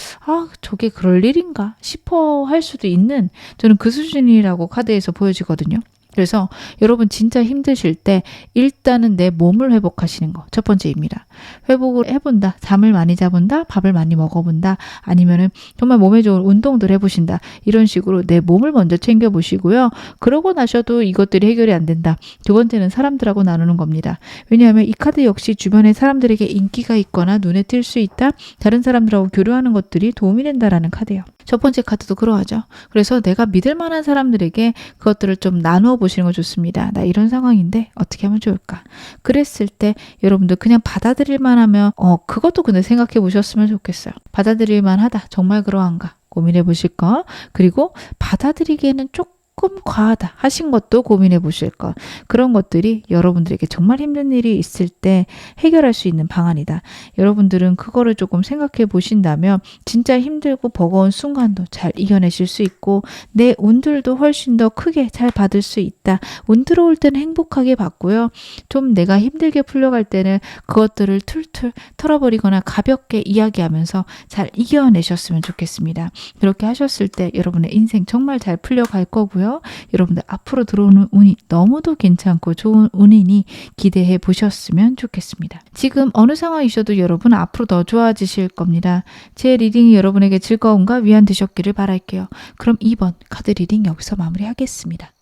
저게 그럴 일인가 싶어 할 수도 있는 저는 그 수준이라고 카드에서 보여지거든요. 그래서 여러분 진짜 힘드실 때 일단은 내 몸을 회복하시는 거 첫 번째입니다. 회복을 해본다. 잠을 많이 자본다. 밥을 많이 먹어본다. 아니면은 정말 몸에 좋은 운동들 해보신다. 이런 식으로 내 몸을 먼저 챙겨보시고요. 그러고 나셔도 이것들이 해결이 안 된다. 두 번째는 사람들하고 나누는 겁니다. 왜냐하면 이 카드 역시 주변에 사람들에게 인기가 있거나 눈에 띌 수 있다. 다른 사람들하고 교류하는 것들이 도움이 된다라는 카드예요. 첫 번째 카드도 그러하죠. 그래서 내가 믿을 만한 사람들에게 그것들을 좀 나누어 보시는 거 좋습니다. 나 이런 상황인데 어떻게 하면 좋을까? 그랬을 때 여러분들 그냥 받아들일만 하면 그것도 근데 생각해 보셨으면 좋겠어요. 받아들일만 하다. 정말 그러한가? 고민해 보실 거. 그리고 받아들이기에는 조금 과하다 하신 것도 고민해 보실 것. 그런 것들이 여러분들에게 정말 힘든 일이 있을 때 해결할 수 있는 방안이다. 여러분들은 그거를 조금 생각해 보신다면 진짜 힘들고 버거운 순간도 잘 이겨내실 수 있고 내 운들도 훨씬 더 크게 잘 받을 수 있다. 운 들어올 때는 행복하게 받고요. 좀 내가 힘들게 풀려갈 때는 그것들을 툴툴 털어버리거나 가볍게 이야기하면서 잘 이겨내셨으면 좋겠습니다. 그렇게 하셨을 때 여러분의 인생 정말 잘 풀려갈 거고요. 여러분들 앞으로 들어오는 운이 너무도 괜찮고 좋은 운이니 기대해 보셨으면 좋겠습니다. 지금 어느 상황이셔도 여러분 앞으로 더 좋아지실 겁니다. 제 리딩이 여러분에게 즐거움과 위안 되셨기를 바랄게요. 그럼 2번 카드 리딩 여기서 마무리하겠습니다.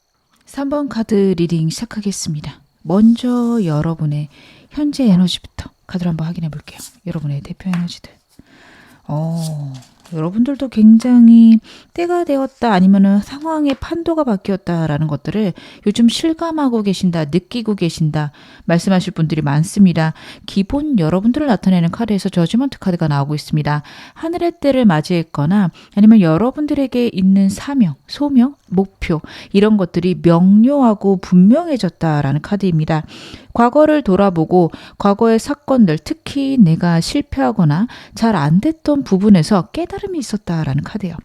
3번 카드 리딩 시작하겠습니다. 먼저 여러분의 현재 에너지부터 카드를 한번 확인해 볼게요. 여러분의 대표 에너지들. 여러분들도 굉장히 때가 되었다 아니면은 상황의 판도가 바뀌었다라는 것들을 요즘 실감하고 계신다, 느끼고 계신다 말씀하실 분들이 많습니다. 기본 여러분들을 나타내는 카드에서 저지먼트 카드가 나오고 있습니다. 하늘의 때를 맞이했거나 아니면 여러분들에게 있는 사명, 소명, 목표 이런 것들이 명료하고 분명해졌다라는 카드입니다. 과거를 돌아보고 과거의 사건들, 특히 내가 실패하거나 잘 안 됐던 부분에서 깨달음이 있었다라는 카드예요.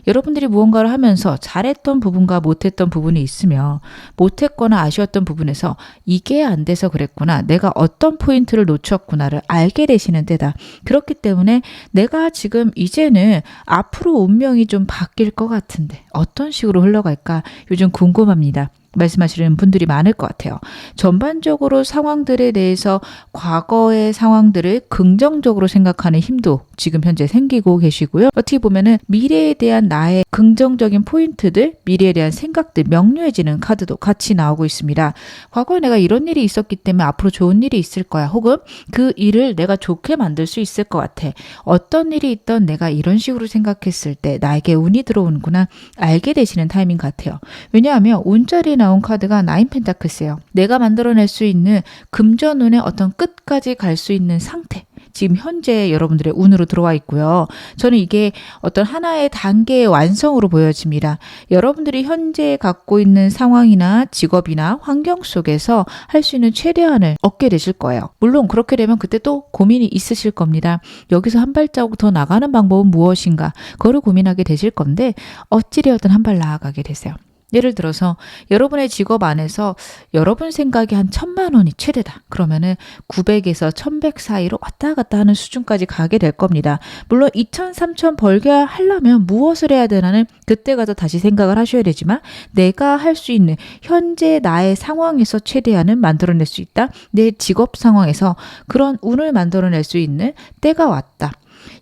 여러분들이 무언가를 하면서 잘했던 부분과 못했던 부분이 있으며 못했거나 아쉬웠던 부분에서 이게 안 돼서 그랬구나. 내가 어떤 포인트를 놓쳤구나를 알게 되시는 때다. 그렇기 때문에 내가 지금 이제는 앞으로 운명이 좀 바뀔 것 같은데 어떤 식으로 흘러갈까 요즘 궁금합니다. 말씀하시는 분들이 많을 것 같아요. 전반적으로 상황들에 대해서 과거의 상황들을 긍정적으로 생각하는 힘도 지금 현재 생기고 계시고요. 어떻게 보면은 미래에 대한 나의 긍정적인 포인트들, 미래에 대한 생각들 명료해지는 카드도 같이 나오고 있습니다. 과거에 내가 이런 일이 있었기 때문에 앞으로 좋은 일이 있을 거야. 혹은 그 일을 내가 좋게 만들 수 있을 것 같아. 어떤 일이 있던 내가 이런 식으로 생각했을 때 나에게 운이 들어오는구나 알게 되시는 타이밍 같아요. 왜냐하면 운자리에 나온 카드가 나인 펜타클스예요. 내가 만들어낼 수 있는 금전운의 어떤 끝까지 갈 수 있는 상태. 지금 현재 여러분들의 운으로 들어와 있고요. 저는 이게 어떤 하나의 단계의 완성으로 보여집니다. 여러분들이 현재 갖고 있는 상황이나 직업이나 환경 속에서 할 수 있는 최대한을 얻게 되실 거예요. 물론 그렇게 되면 그때 또 고민이 있으실 겁니다. 여기서 한 발자국 더 나가는 방법은 무엇인가? 그거를 고민하게 되실 건데 어찌되었든 한 발 나아가게 되세요. 예를 들어서 여러분의 직업 안에서 여러분 생각이 한 1,000만 원이 최대다. 그러면은 900에서 1,100 사이로 왔다 갔다 하는 수준까지 가게 될 겁니다. 물론 2,000, 3,000 벌게 하려면 무엇을 해야 되나는 그때 가서 다시 생각을 하셔야 되지만 내가 할 수 있는 현재 나의 상황에서 최대한은 만들어낼 수 있다. 내 직업 상황에서 그런 운을 만들어낼 수 있는 때가 왔다.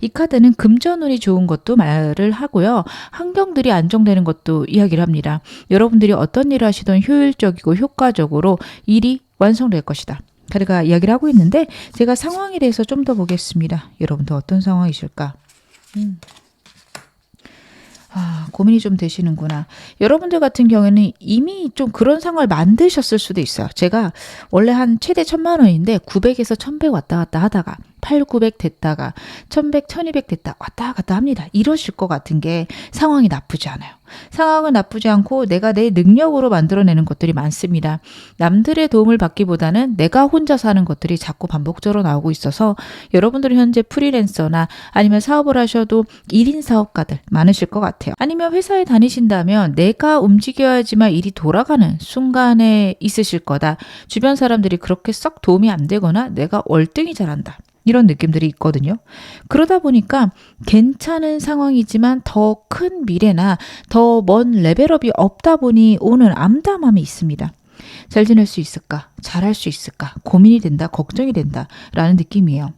이 카드는 금전운이 좋은 것도 말을 하고요. 환경들이 안정되는 것도 이야기를 합니다. 여러분들이 어떤 일을 하시든 효율적이고 효과적으로 일이 완성될 것이다. 카드가 이야기를 하고 있는데 제가 상황에 대해서 좀 더 보겠습니다. 여러분들 어떤 상황이실까? 고민이 좀 되시는구나. 여러분들 같은 경우에는 이미 좀 그런 상황을 만드셨을 수도 있어요. 제가 원래 한 최대 1,000만 원인데 900에서 1,100 왔다 갔다 하다가 8, 900 됐다가 1,100, 1,200 됐다 왔다 갔다 합니다. 이러실 것 같은 게 상황이 나쁘지 않아요. 상황은 나쁘지 않고 내가 내 능력으로 만들어내는 것들이 많습니다. 남들의 도움을 받기보다는 내가 혼자 사는 것들이 자꾸 반복적으로 나오고 있어서 여러분들은 현재 프리랜서나 아니면 사업을 하셔도 1인 사업가들 많으실 것 같아요. 아니면 회사에 다니신다면 내가 움직여야지만 일이 돌아가는 순간에 있으실 거다. 주변 사람들이 그렇게 썩 도움이 안 되거나 내가 월등히 잘한다. 이런 느낌들이 있거든요. 그러다 보니까 괜찮은 상황이지만 더 큰 미래나 더 먼 레벨업이 없다 보니 오는 암담함이 있습니다. 잘 지낼 수 있을까? 잘할 수 있을까? 고민이 된다, 걱정이 된다 라는 느낌이에요.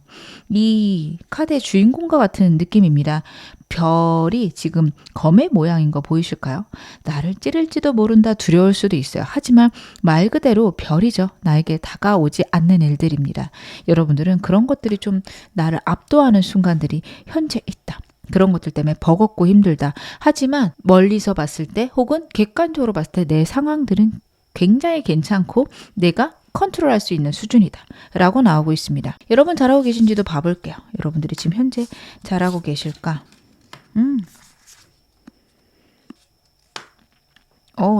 이 카드의 주인공과 같은 느낌입니다. 별이 지금 검의 모양인 거 보이실까요? 나를 찌를지도 모른다, 두려울 수도 있어요. 하지만 말 그대로 별이죠. 나에게 다가오지 않는 일들입니다. 여러분들은 그런 것들이 좀 나를 압도하는 순간들이 현재 있다. 그런 것들 때문에 버겁고 힘들다. 하지만 멀리서 봤을 때 혹은 객관적으로 봤을 때 내 상황들은 굉장히 괜찮고 내가 컨트롤할 수 있는 수준이다 라고 나오고 있습니다. 여러분 잘하고 계신지도 봐볼게요. 여러분들이 지금 현재 잘하고 계실까?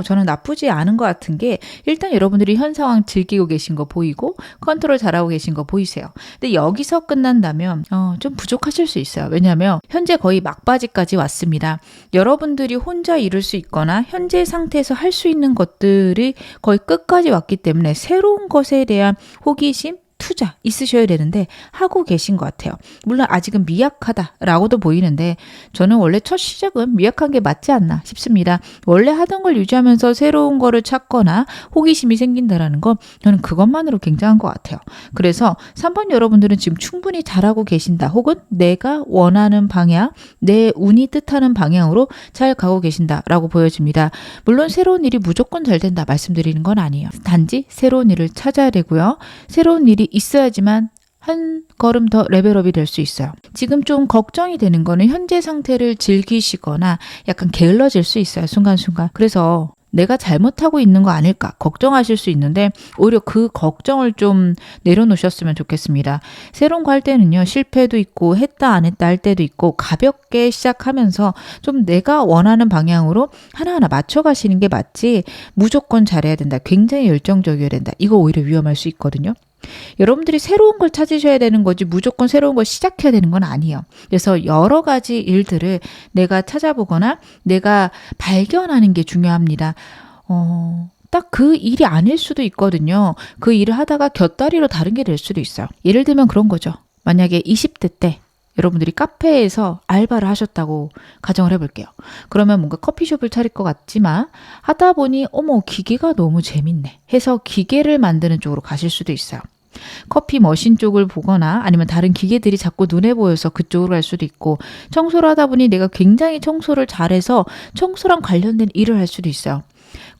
저는 나쁘지 않은 것 같은 게 일단 여러분들이 현 상황 즐기고 계신 거 보이고 컨트롤 잘하고 계신 거 보이세요. 근데 여기서 끝난다면 좀 부족하실 수 있어요. 왜냐하면 현재 거의 막바지까지 왔습니다. 여러분들이 혼자 이룰 수 있거나 현재 상태에서 할 수 있는 것들이 거의 끝까지 왔기 때문에 새로운 것에 대한 호기심, 투자 있으셔야 되는데 하고 계신 것 같아요. 물론 아직은 미약하다라고도 보이는데 저는 원래 첫 시작은 미약한 게 맞지 않나 싶습니다. 원래 하던 걸 유지하면서 새로운 거를 찾거나 호기심이 생긴다라는 건 저는 그것만으로 굉장한 것 같아요. 그래서 3번 여러분들은 지금 충분히 잘하고 계신다. 혹은 내가 원하는 방향, 내 운이 뜻하는 방향으로 잘 가고 계신다라고 보여집니다. 물론 새로운 일이 무조건 잘 된다 말씀드리는 건 아니에요. 단지 새로운 일을 찾아야 되고요. 새로운 일이 있어야지만 한 걸음 더 레벨업이 될 수 있어요. 지금 좀 걱정이 되는 거는 현재 상태를 즐기시거나 약간 게을러질 수 있어요. 순간순간. 그래서 내가 잘못하고 있는 거 아닐까 걱정하실 수 있는데 오히려 그 걱정을 좀 내려놓으셨으면 좋겠습니다. 새로운 거 할 때는요. 실패도 있고 했다 안 했다 할 때도 있고 가볍게 시작하면서 좀 내가 원하는 방향으로 하나하나 맞춰가시는 게 맞지 무조건 잘해야 된다. 굉장히 열정적이어야 된다. 이거 오히려 위험할 수 있거든요. 여러분들이 새로운 걸 찾으셔야 되는 거지 무조건 새로운 걸 시작해야 되는 건 아니에요. 그래서 여러 가지 일들을 내가 찾아보거나 내가 발견하는 게 중요합니다. 딱 그 일이 아닐 수도 있거든요. 그 일을 하다가 곁다리로 다른 게 될 수도 있어요. 예를 들면 그런 거죠. 만약에 20대 때 여러분들이 카페에서 알바를 하셨다고 가정을 해볼게요. 그러면 뭔가 커피숍을 차릴 것 같지만 하다 보니 어머 기계가 너무 재밌네 해서 기계를 만드는 쪽으로 가실 수도 있어요. 커피 머신 쪽을 보거나 아니면 다른 기계들이 자꾸 눈에 보여서 그쪽으로 갈 수도 있고 청소를 하다 보니 내가 굉장히 청소를 잘해서 청소랑 관련된 일을 할 수도 있어요.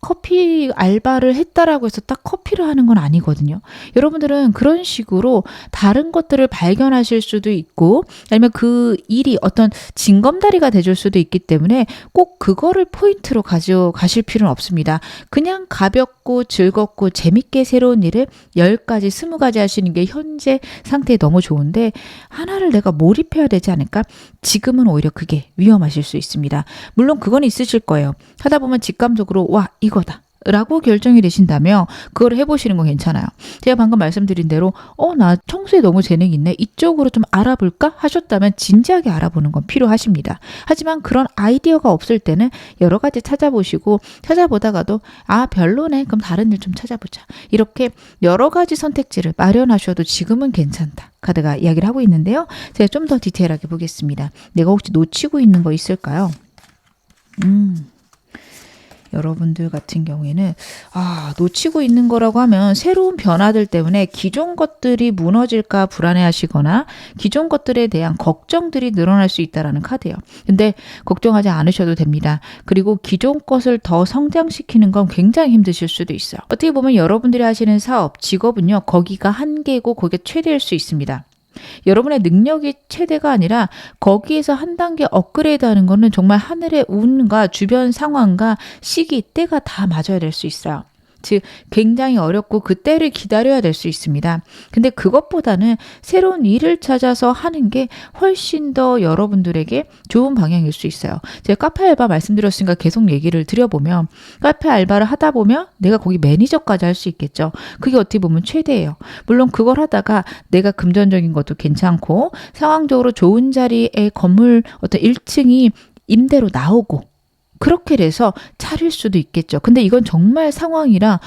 커피 알바를 했다라고 해서 딱 커피를 하는 건 아니거든요. 여러분들은 그런 식으로 다른 것들을 발견하실 수도 있고 아니면 그 일이 어떤 징검다리가 돼줄 수도 있기 때문에 꼭 그거를 포인트로 가져가실 필요는 없습니다. 그냥 가볍고 즐겁고 재밌게 새로운 일을 10가지, 20가지 하시는 게 현재 상태에 너무 좋은데 하나를 내가 몰입해야 되지 않을까? 지금은 오히려 그게 위험하실 수 있습니다. 물론 그건 있으실 거예요. 하다 보면 직감적으로 와 이거다 라고 결정이 되신다면 그걸 해보시는 건 괜찮아요. 제가 방금 말씀드린 대로 나 청소에 너무 재능이 있네 이쪽으로 좀 알아볼까 하셨다면 진지하게 알아보는 건 필요하십니다. 하지만 그런 아이디어가 없을 때는 여러 가지 찾아보시고 찾아보다가도 별로네 그럼 다른 일 좀 찾아보자 이렇게 여러 가지 선택지를 마련하셔도 지금은 괜찮다 카드가 이야기를 하고 있는데요. 제가 좀 더 디테일하게 보겠습니다. 내가 혹시 놓치고 있는 거 있을까요? 여러분들 같은 경우에는 놓치고 있는 거라고 하면 새로운 변화들 때문에 기존 것들이 무너질까 불안해하시거나 기존 것들에 대한 걱정들이 늘어날 수 있다는 카드예요. 근데 걱정하지 않으셔도 됩니다. 그리고 기존 것을 더 성장시키는 건 굉장히 힘드실 수도 있어요. 어떻게 보면 여러분들이 하시는 사업, 직업은요. 거기가 한계고 거기가 최대일 수 있습니다. 여러분의 능력이 최대가 아니라 거기에서 한 단계 업그레이드하는 거는 정말 하늘의 운과 주변 상황과 시기, 때가 다 맞아야 될 수 있어요. 즉 굉장히 어렵고 그 때를 기다려야 될 수 있습니다. 근데 그것보다는 새로운 일을 찾아서 하는 게 훨씬 더 여러분들에게 좋은 방향일 수 있어요. 제가 카페 알바 말씀드렸으니까 계속 얘기를 드려보면 카페 알바를 하다 보면 내가 거기 매니저까지 할 수 있겠죠. 그게 어떻게 보면 최대예요. 물론 그걸 하다가 내가 금전적인 것도 괜찮고 상황적으로 좋은 자리에 건물 어떤 1층이 임대로 나오고 그렇게 돼서 차릴 수도 있겠죠. 근데 이건 정말 상황이라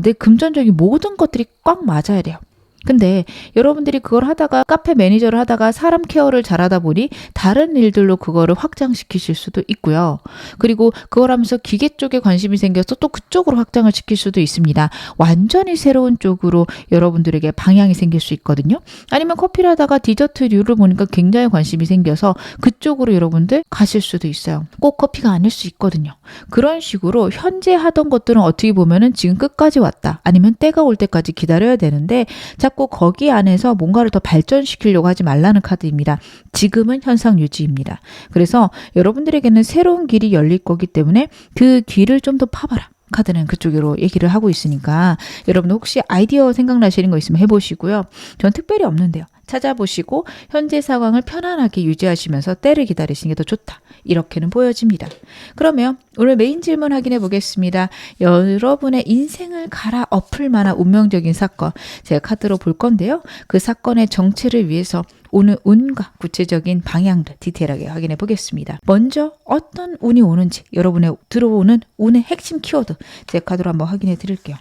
내 금전적인 모든 것들이 꽉 맞아야 돼요. 근데 여러분들이 그걸 하다가 카페 매니저를 하다가 사람 케어를 잘하다 보니 다른 일들로 그거를 확장시키실 수도 있고요. 그리고 그걸 하면서 기계 쪽에 관심이 생겨서 또 그쪽으로 확장을 시킬 수도 있습니다. 완전히 새로운 쪽으로 여러분들에게 방향이 생길 수 있거든요. 아니면 커피를 하다가 디저트류를 보니까 굉장히 관심이 생겨서 그쪽으로 여러분들 가실 수도 있어요. 꼭 커피가 아닐 수 있거든요. 그런 식으로 현재 하던 것들은 어떻게 보면은 지금 끝까지 왔다. 아니면 때가 올 때까지 기다려야 되는데 자꾸 자꾸 거기 안에서 뭔가를 더 발전시키려고 하지 말라는 카드입니다. 지금은 현상 유지입니다. 그래서 여러분들에게는 새로운 길이 열릴 거기 때문에 그 길을 좀 더 파봐라. 카드는 그쪽으로 얘기를 하고 있으니까 여러분 혹시 아이디어 생각나시는 거 있으면 해보시고요. 전 특별히 없는데요. 찾아보시고 현재 상황을 편안하게 유지하시면서 때를 기다리시는 게 더 좋다. 이렇게는 보여집니다. 그러면 오늘 메인 질문 확인해 보겠습니다. 여러분의 인생을 갈아엎을 만한 운명적인 사건 제가 카드로 볼 건데요. 그 사건의 정체를 위해서 오늘 운과 구체적인 방향들 디테일하게 확인해 보겠습니다. 먼저 어떤 운이 오는지 여러분의 들어오는 운의 핵심 키워드 제 카드로 한번 확인해 드릴게요.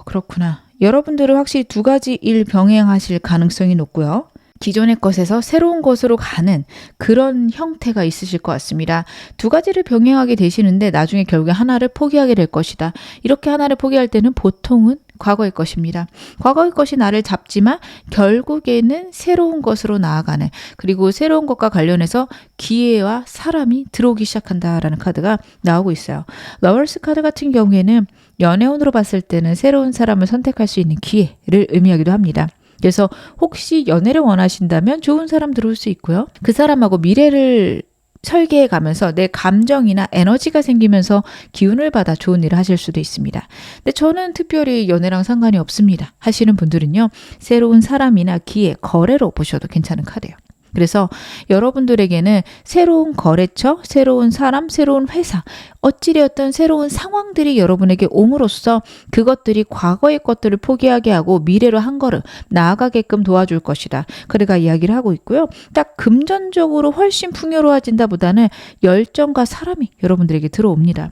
그렇구나. 여러분들은 확실히 두 가지 일 병행하실 가능성이 높고요. 기존의 것에서 새로운 것으로 가는 그런 형태가 있으실 것 같습니다. 두 가지를 병행하게 되시는데 나중에 결국에 하나를 포기하게 될 것이다. 이렇게 하나를 포기할 때는 보통은 과거의 것입니다. 과거의 것이 나를 잡지만 결국에는 새로운 것으로 나아가는 그리고 새로운 것과 관련해서 기회와 사람이 들어오기 시작한다라는 카드가 나오고 있어요. 러버스 카드 같은 경우에는 연애운으로 봤을 때는 새로운 사람을 선택할 수 있는 기회를 의미하기도 합니다. 그래서 혹시 연애를 원하신다면 좋은 사람 들어올 수 있고요. 그 사람하고 미래를 설계해 가면서 내 감정이나 에너지가 생기면서 기운을 받아 좋은 일을 하실 수도 있습니다. 근데 저는 특별히 연애랑 상관이 없습니다. 하시는 분들은요. 새로운 사람이나 기회, 거래로 보셔도 괜찮은 카드예요. 그래서 여러분들에게는 새로운 거래처, 새로운 사람, 새로운 회사, 어찌되었던 새로운 상황들이 여러분에게 옴으로써 그것들이 과거의 것들을 포기하게 하고 미래로 한 걸음 나아가게끔 도와줄 것이다. 그래가 이야기를 하고 있고요. 딱 금전적으로 훨씬 풍요로워진다 보다는 열정과 사람이 여러분들에게 들어옵니다.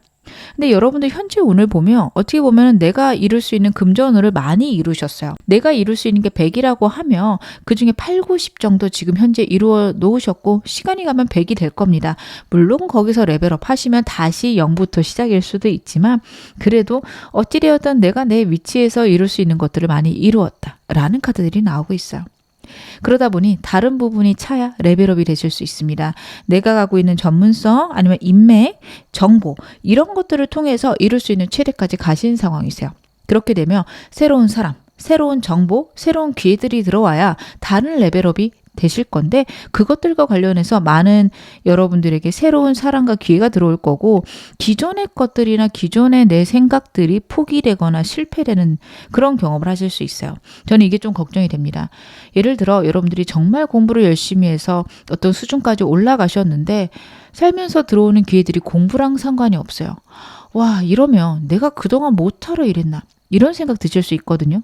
근데 여러분들 현재 운을 보면 어떻게 보면 내가 이룰 수 있는 금전운을 많이 이루셨어요. 내가 이룰 수 있는 게 100이라고 하면 그중에 8, 90 정도 지금 현재 이루어 놓으셨고 시간이 가면 100이 될 겁니다. 물론 거기서 레벨업 하시면 다시 0부터 시작일 수도 있지만 그래도 어찌되었든 내가 내 위치에서 이룰 수 있는 것들을 많이 이루었다라는 카드들이 나오고 있어요. 그러다 보니 다른 부분이 차야 레벨업이 되실 수 있습니다. 내가 갖고 있는 전문성 아니면 인맥, 정보 이런 것들을 통해서 이룰 수 있는 최대까지 가신 상황이세요. 그렇게 되면 새로운 사람, 새로운 정보, 새로운 기회들이 들어와야 다른 레벨업이 되실 건데 그것들과 관련해서 많은 여러분들에게 새로운 사랑과 기회가 들어올 거고 기존의 것들이나 기존의 내 생각들이 포기되거나 실패되는 그런 경험을 하실 수 있어요. 저는 이게 좀 걱정이 됩니다. 예를 들어 여러분들이 정말 공부를 열심히 해서 어떤 수준까지 올라가셨는데 살면서 들어오는 기회들이 공부랑 상관이 없어요. 와, 이러면 내가 그동안 못하러 이랬나? 이런 생각 드실 수 있거든요.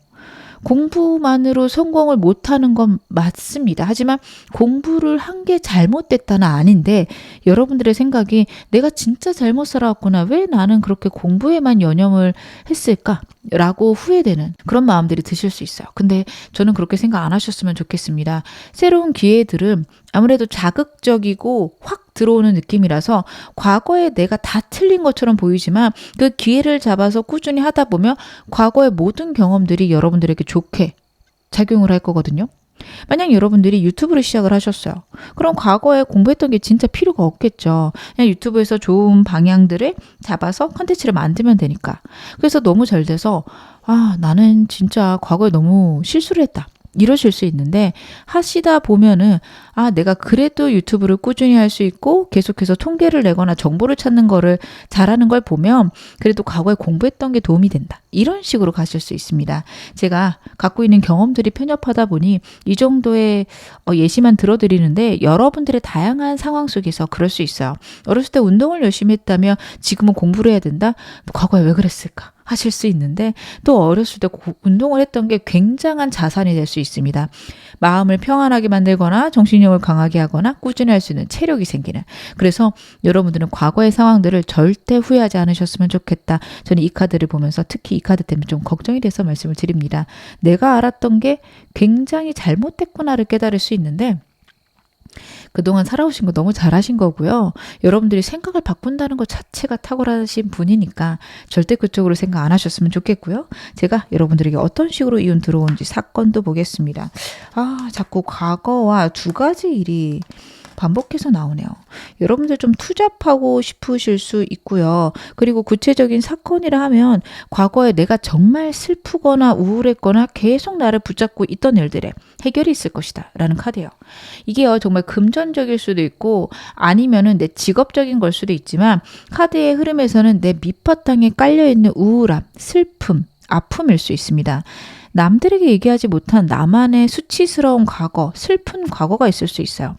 공부만으로 성공을 못하는 건 맞습니다. 하지만 공부를 한 게 잘못됐다는 아닌데 여러분들의 생각이 내가 진짜 잘못 살아왔구나. 왜 나는 그렇게 공부에만 연연을 했을까? 라고 후회되는 그런 마음들이 드실 수 있어요. 근데 저는 그렇게 생각 안 하셨으면 좋겠습니다. 새로운 기회들은 아무래도 자극적이고 확 들어오는 느낌이라서 과거에 내가 다 틀린 것처럼 보이지만 그 기회를 잡아서 꾸준히 하다 보면 과거의 모든 경험들이 여러분들에게 좋게 작용을 할 거거든요. 만약 여러분들이 유튜브를 시작을 하셨어요. 그럼 과거에 공부했던 게 진짜 필요가 없겠죠. 그냥 유튜브에서 좋은 방향들을 잡아서 컨텐츠를 만들면 되니까. 그래서 너무 잘 돼서 나는 진짜 과거에 너무 실수를 했다. 이러실 수 있는데 하시다 보면은 내가 그래도 유튜브를 꾸준히 할 수 있고 계속해서 통계를 내거나 정보를 찾는 거를 잘하는 걸 보면 그래도 과거에 공부했던 게 도움이 된다. 이런 식으로 가실 수 있습니다. 제가 갖고 있는 경험들이 편협하다 보니 이 정도의 예시만 들어드리는데 여러분들의 다양한 상황 속에서 그럴 수 있어요. 어렸을 때 운동을 열심히 했다면 지금은 공부를 해야 된다? 과거에 왜 그랬을까? 하실 수 있는데 또 어렸을 때 운동을 했던 게 굉장한 자산이 될 수 있습니다. 마음을 평안하게 만들거나 정신력을 강하게 하거나 꾸준히 할 수 있는 체력이 생기는. 그래서 여러분들은 과거의 상황들을 절대 후회하지 않으셨으면 좋겠다. 저는 이 카드를 보면서 특히 이 카드 때문에 좀 걱정이 돼서 말씀을 드립니다. 내가 알았던 게 굉장히 잘못됐구나를 깨달을 수 있는데 그동안 살아오신 거 너무 잘하신 거고요. 여러분들이 생각을 바꾼다는 것 자체가 탁월하신 분이니까 절대 그쪽으로 생각 안 하셨으면 좋겠고요. 제가 여러분들에게 어떤 식으로 이윤 들어오는지 사건도 보겠습니다. 자꾸 과거와 두 가지 일이 반복해서 나오네요. 여러분들 좀 투잡하고 싶으실 수 있고요. 그리고 구체적인 사건이라 하면 과거에 내가 정말 슬프거나 우울했거나 계속 나를 붙잡고 있던 일들에 해결이 있을 것이다 라는 카드예요. 이게요 정말 금전적일 수도 있고 아니면은 내 직업적인 걸 수도 있지만 카드의 흐름에서는 내 밑바탕에 깔려있는 우울함, 슬픔, 아픔일 수 있습니다. 남들에게 얘기하지 못한 나만의 수치스러운 과거, 슬픈 과거가 있을 수 있어요.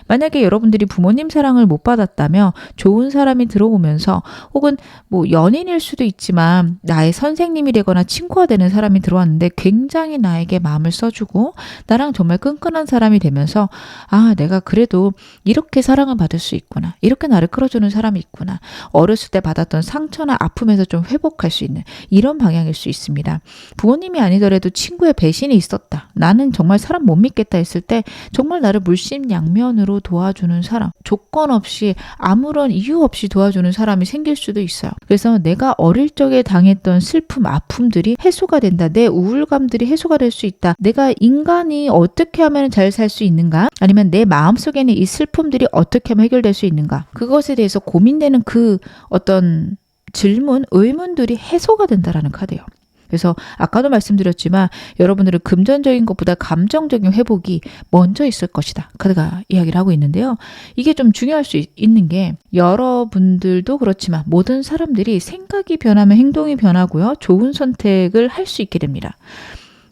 만약에 여러분들이 부모님 사랑을 못 받았다며 좋은 사람이 들어오면서 혹은 뭐 연인일 수도 있지만 나의 선생님이 되거나 친구가 되는 사람이 들어왔는데 굉장히 나에게 마음을 써주고 나랑 정말 끈끈한 사람이 되면서 아, 내가 그래도 이렇게 사랑을 받을 수 있구나. 이렇게 나를 끌어주는 사람이 있구나. 어렸을 때 받았던 상처나 아픔에서 좀 회복할 수 있는 이런 방향일 수 있습니다. 부모님이 아니더라도 친구의 배신이 있었다. 나는 정말 사람 못 믿겠다 했을 때 정말 나를 물심양면으로 도와주는 사람, 조건 없이 아무런 이유 없이 도와주는 사람이 생길 수도 있어요. 그래서 내가 어릴 적에 당했던 슬픔, 아픔들이 해소가 된다. 내 우울감들이 해소가 될 수 있다. 내가 인간이 어떻게 하면 잘 살 수 있는가? 아니면 내 마음속에는 이 슬픔들이 어떻게 하면 해결될 수 있는가? 그것에 대해서 고민되는 그 어떤 질문, 의문들이 해소가 된다라는 카드예요. 그래서 아까도 말씀드렸지만 여러분들은 금전적인 것보다 감정적인 회복이 먼저 있을 것이다. 카드가 이야기를 하고 있는데요. 이게 좀 중요할 수 있는 게 여러분들도 그렇지만 모든 사람들이 생각이 변하면 행동이 변하고요. 좋은 선택을 할 수 있게 됩니다.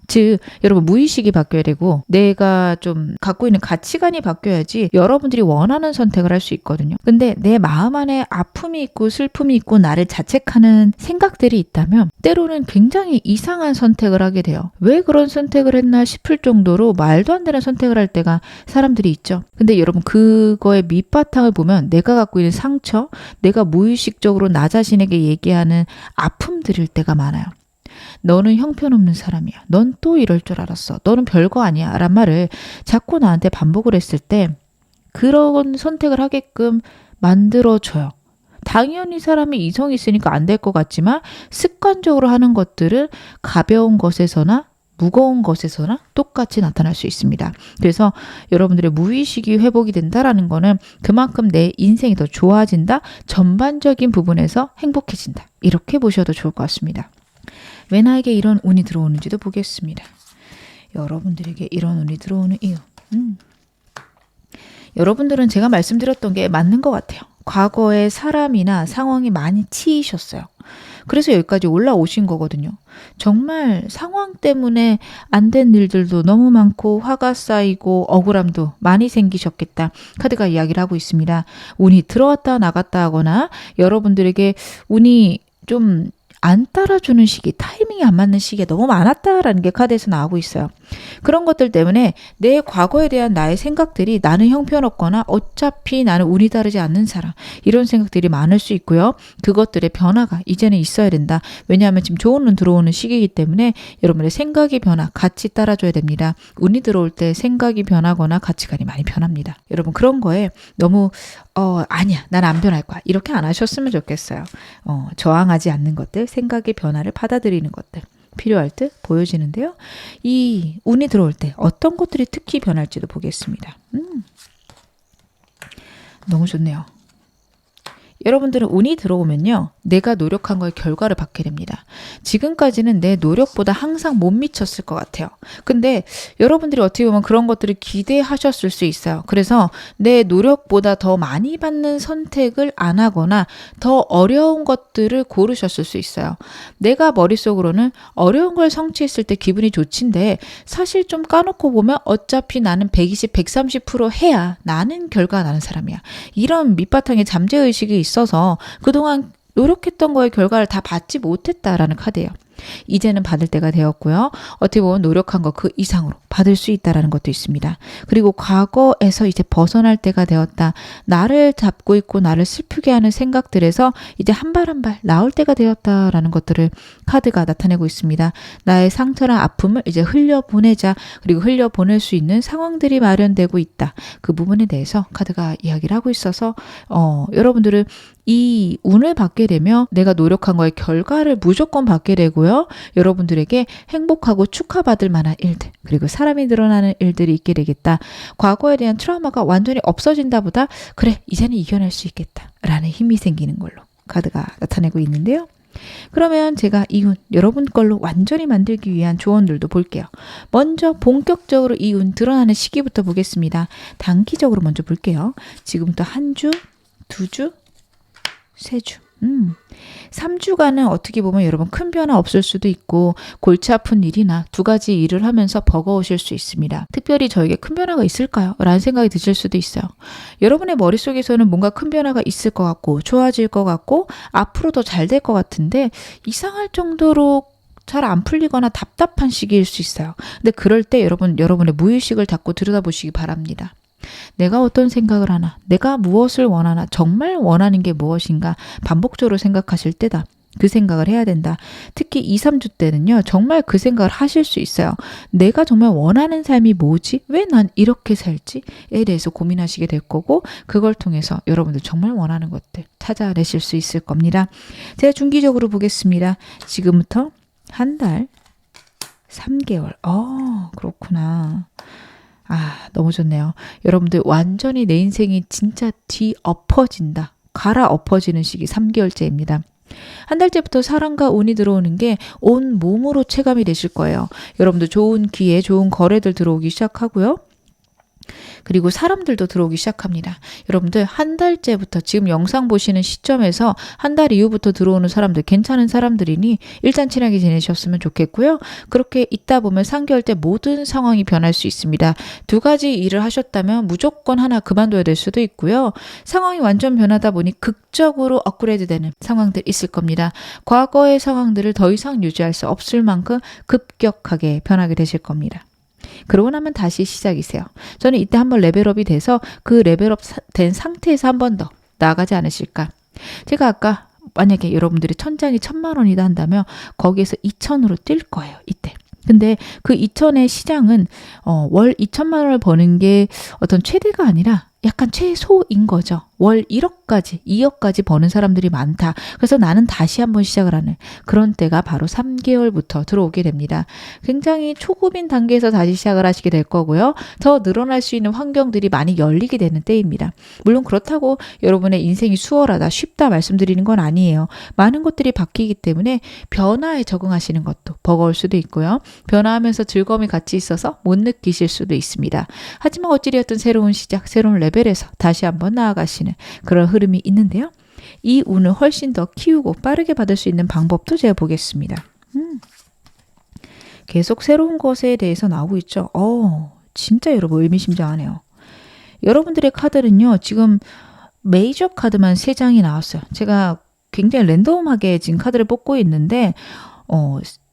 즉 여러분 무의식이 바뀌어야 되고 내가 좀 갖고 있는 가치관이 바뀌어야지 여러분들이 원하는 선택을 할 수 있거든요. 근데 내 마음 안에 아픔이 있고 슬픔이 있고 나를 자책하는 생각들이 있다면 때로는 굉장히 이상한 선택을 하게 돼요. 왜 그런 선택을 했나 싶을 정도로 말도 안 되는 선택을 할 때가 사람들이 있죠. 근데 여러분 그거의 밑바탕을 보면 내가 갖고 있는 상처, 내가 무의식적으로 나 자신에게 얘기하는 아픔들일 때가 많아요. 너는 형편없는 사람이야. 넌 또 이럴 줄 알았어. 너는 별거 아니야. 라는 말을 자꾸 나한테 반복을 했을 때 그런 선택을 하게끔 만들어줘요. 당연히 사람이 이성이 있으니까 안 될 것 같지만 습관적으로 하는 것들은 가벼운 것에서나 무거운 것에서나 똑같이 나타날 수 있습니다. 그래서 여러분들의 무의식이 회복이 된다라는 거는 그만큼 내 인생이 더 좋아진다. 전반적인 부분에서 행복해진다. 이렇게 보셔도 좋을 것 같습니다. 왜 나에게 이런 운이 들어오는지도 보겠습니다. 여러분들에게 이런 운이 들어오는 이유. 여러분들은 제가 말씀드렸던 게 맞는 것 같아요. 과거에 사람이나 상황이 많이 치이셨어요. 그래서 여기까지 올라오신 거거든요. 정말 상황 때문에 안 된 일들도 너무 많고 화가 쌓이고 억울함도 많이 생기셨겠다. 카드가 이야기를 하고 있습니다. 운이 들어왔다 나갔다 하거나 여러분들에게 운이 좀 안 따라주는 시기, 타이밍이 안 맞는 시기에 너무 많았다라는 게 카드에서 나오고 있어요. 그런 것들 때문에 내 과거에 대한 나의 생각들이 나는 형편없거나 어차피 나는 운이 따르지 않는 사람 이런 생각들이 많을 수 있고요. 그것들의 변화가 이제는 있어야 된다. 왜냐하면 지금 좋은 운 들어오는 시기이기 때문에 여러분의 생각이 변화, 같이 따라줘야 됩니다. 운이 들어올 때 생각이 변하거나 가치관이 많이 변합니다. 여러분 그런 거에 너무 아니야 난 안 변할 거야 이렇게 안 하셨으면 좋겠어요. 저항하지 않는 것들, 생각의 변화를 받아들이는 것들 필요할 듯 보여지는데요. 이 운이 들어올 때 어떤 것들이 특히 변할지도 보겠습니다. 너무 좋네요. 여러분들은 운이 들어오면요. 내가 노력한 거의 결과를 받게 됩니다. 지금까지는 내 노력보다 항상 못 미쳤을 것 같아요. 근데 여러분들이 어떻게 보면 그런 것들을 기대하셨을 수 있어요. 그래서 내 노력보다 더 많이 받는 선택을 안 하거나 더 어려운 것들을 고르셨을 수 있어요. 내가 머릿속으로는 어려운 걸 성취했을 때 기분이 좋친데 사실 좀 까놓고 보면 어차피 나는 120, 130% 해야 나는 결과가 나는 사람이야. 이런 밑바탕에 잠재의식이 있어서 그동안 노력했던 거의 결과를 다 받지 못했다라는 카드예요. 이제는 받을 때가 되었고요. 어떻게 보면 노력한 거 그 이상으로 받을 수 있다라는 것도 있습니다. 그리고 과거에서 이제 벗어날 때가 되었다. 나를 잡고 있고 나를 슬프게 하는 생각들에서 이제 한 발 한 발 나올 때가 되었다라는 것들을 카드가 나타내고 있습니다. 나의 상처나 아픔을 이제 흘려보내자. 그리고 흘려보낼 수 있는 상황들이 마련되고 있다. 그 부분에 대해서 카드가 이야기를 하고 있어서 여러분들은 이 운을 받게 되면 내가 노력한 거의 결과를 무조건 받게 되고요. 여러분들에게 행복하고 축하받을 만한 일들, 그리고 사람이 늘어나는 일들이 있게 되겠다. 과거에 대한 트라우마가 완전히 없어진다 보다 그래, 이제는 이겨낼 수 있겠다 라는 힘이 생기는 걸로 카드가 나타내고 있는데요. 그러면 제가 이 운 여러분 걸로 완전히 만들기 위한 조언들도 볼게요. 먼저 본격적으로 이 운 드러나는 시기부터 보겠습니다. 단기적으로 먼저 볼게요. 지금부터 한 주, 두 주, 세 주. 3주간은 어떻게 보면 여러분 큰 변화 없을 수도 있고 골치 아픈 일이나 두 가지 일을 하면서 버거우실 수 있습니다. 특별히 저에게 큰 변화가 있을까요? 라는 생각이 드실 수도 있어요. 여러분의 머릿속에서는 뭔가 큰 변화가 있을 것 같고 좋아질 것 같고 앞으로 더 잘 될 것 같은데 이상할 정도로 잘 안 풀리거나 답답한 시기일 수 있어요. 근데 그럴 때 여러분의 무의식을 자꾸 들여다보시기 바랍니다. 내가 어떤 생각을 하나, 내가 무엇을 원하나, 정말 원하는 게 무엇인가 반복적으로 생각하실 때다. 그 생각을 해야 된다. 특히 2, 3주 때는요. 정말 그 생각을 하실 수 있어요. 내가 정말 원하는 삶이 뭐지? 왜 난 이렇게 살지?에 대해서 고민하시게 될 거고 그걸 통해서 여러분들 정말 원하는 것들 찾아내실 수 있을 겁니다. 제가 중기적으로 보겠습니다. 지금부터 한 달, 3개월. 그렇구나. 너무 좋네요. 여러분들 완전히 내 인생이 진짜 뒤엎어진다. 갈아엎어지는 시기 3개월째입니다. 한 달째부터 사랑과 운이 들어오는 게 온 몸으로 체감이 되실 거예요. 여러분들 좋은 기회, 좋은 거래들 들어오기 시작하고요. 그리고 사람들도 들어오기 시작합니다. 여러분들 한 달째부터 지금 영상 보시는 시점에서 한 달 이후부터 들어오는 사람들 괜찮은 사람들이니 일단 친하게 지내셨으면 좋겠고요. 그렇게 있다 보면 3개월째 모든 상황이 변할 수 있습니다. 두 가지 일을 하셨다면 무조건 하나 그만둬야 될 수도 있고요. 상황이 완전 변하다 보니 극적으로 업그레이드 되는 상황들 있을 겁니다. 과거의 상황들을 더 이상 유지할 수 없을 만큼 급격하게 변하게 되실 겁니다. 그러고 나면 다시 시작이세요. 저는 이때 한번 레벨업이 돼서 그 레벨업 된 상태에서 한 번 더 나아가지 않으실까. 제가 아까 만약에 여러분들이 천장이 1,000만 원이다 한다면 거기에서 2,000으로 뛸 거예요. 이때. 근데 그 2,000의 시장은 월 2,000만 원을 버는 게 어떤 최대가 아니라 약간 최소인 거죠. 월 1억까지, 2억까지 버는 사람들이 많다. 그래서 나는 다시 한번 시작을 하는 그런 때가 바로 3개월부터 들어오게 됩니다. 굉장히 초급인 단계에서 다시 시작을 하시게 될 거고요. 더 늘어날 수 있는 환경들이 많이 열리게 되는 때입니다. 물론 그렇다고 여러분의 인생이 수월하다, 쉽다 말씀드리는 건 아니에요. 많은 것들이 바뀌기 때문에 변화에 적응하시는 것도 버거울 수도 있고요. 변화하면서 즐거움이 같이 있어서 못 느끼실 수도 있습니다. 하지만 어찌되었든 새로운 시작, 새로운 레벨에서 다시 한번 나아가시는 그런 흐름이 있는데요. 이 운을 훨씬 더 키우고 빠르게 받을 수 있는 방법도 제가 보겠습니다. 계속 새로운 것에 대해서 나오고 있죠. 진짜 여러분 의미심장하네요. 여러분들의 카드는요. 지금 메이저 카드만 3장이 나왔어요. 제가 굉장히 랜덤하게 지금 카드를 뽑고 있는데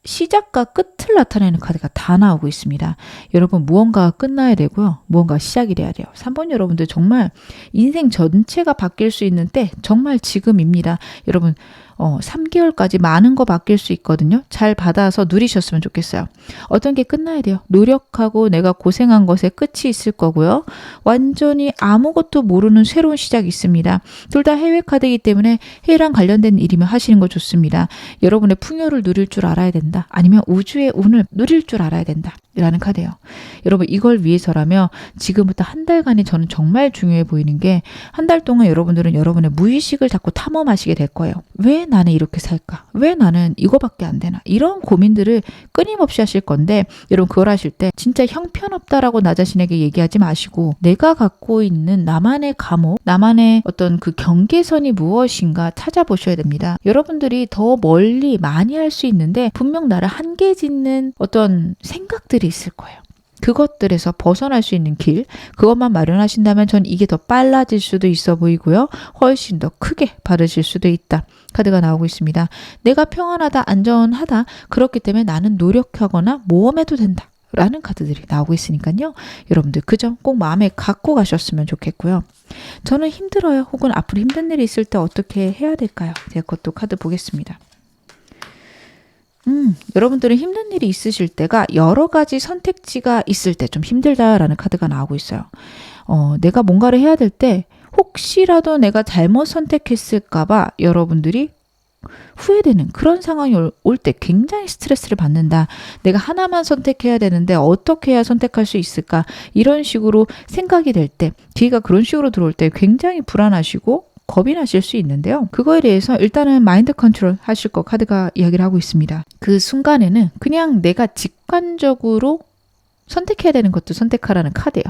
시작과 끝을 나타내는 카드가 다 나오고 있습니다. 여러분 무언가가 끝나야 되고요. 무언가가 시작이 돼야 돼요. 3번 여러분들 정말 인생 전체가 바뀔 수 있는 때 정말 지금입니다. 여러분 3개월까지 많은 거 바뀔 수 있거든요. 잘 받아서 누리셨으면 좋겠어요. 어떤 게 끝나야 돼요. 노력하고 내가 고생한 것에 끝이 있을 거고요. 완전히 아무것도 모르는 새로운 시작이 있습니다. 둘 다 해외 카드이기 때문에 해외랑 관련된 일이면 하시는 거 좋습니다. 여러분의 풍요를 누릴 줄 알아야 된다. 아니면 우주의 운을 누릴 줄 알아야 된다. 라는 카드예요. 여러분 이걸 위해서라면 지금부터 한 달간이 저는 정말 중요해 보이는 게 한 달 동안 여러분들은 여러분의 무의식을 자꾸 탐험하시게 될 거예요. 왜 나는 이렇게 살까? 왜 나는 이거밖에 안 되나? 이런 고민들을 끊임없이 하실 건데 여러분 그걸 하실 때 진짜 형편없다라고 나 자신에게 얘기하지 마시고 내가 갖고 있는 나만의 감옥, 나만의 어떤 그 경계선이 무엇인가 찾아보셔야 됩니다. 여러분들이 더 멀리 많이 할 수 있는데 분명 나를 한계 짓는 어떤 생각들이 있을 거예요. 그것들에서 벗어날 수 있는 길, 그것만 마련하신다면 전 이게 더 빨라질 수도 있어 보이고요. 훨씬 더 크게 받으실 수도 있다. 카드가 나오고 있습니다. 내가 평안하다, 안전하다. 그렇기 때문에 나는 노력하거나 모험해도 된다. 라는 카드들이 나오고 있으니까요. 여러분들 그 점 꼭 마음에 갖고 가셨으면 좋겠고요. 저는 힘들어요. 혹은 앞으로 힘든 일이 있을 때 어떻게 해야 될까요? 제가 그것도 카드 보겠습니다. 여러분들은 힘든 일이 있으실 때가 여러 가지 선택지가 있을 때 좀 힘들다라는 카드가 나오고 있어요. 내가 뭔가를 해야 될 때 혹시라도 내가 잘못 선택했을까봐 여러분들이 후회되는 그런 상황이 올 때 굉장히 스트레스를 받는다. 내가 하나만 선택해야 되는데 어떻게 해야 선택할 수 있을까? 이런 식으로 생각이 될 때, 뒤가 그런 식으로 들어올 때 굉장히 불안하시고 겁이 나실 수 있는데요. 그거에 대해서 일단은 마인드 컨트롤 하실 거 카드가 이야기를 하고 있습니다. 그 순간에는 그냥 내가 직관적으로 선택해야 되는 것도 선택하라는 카드예요.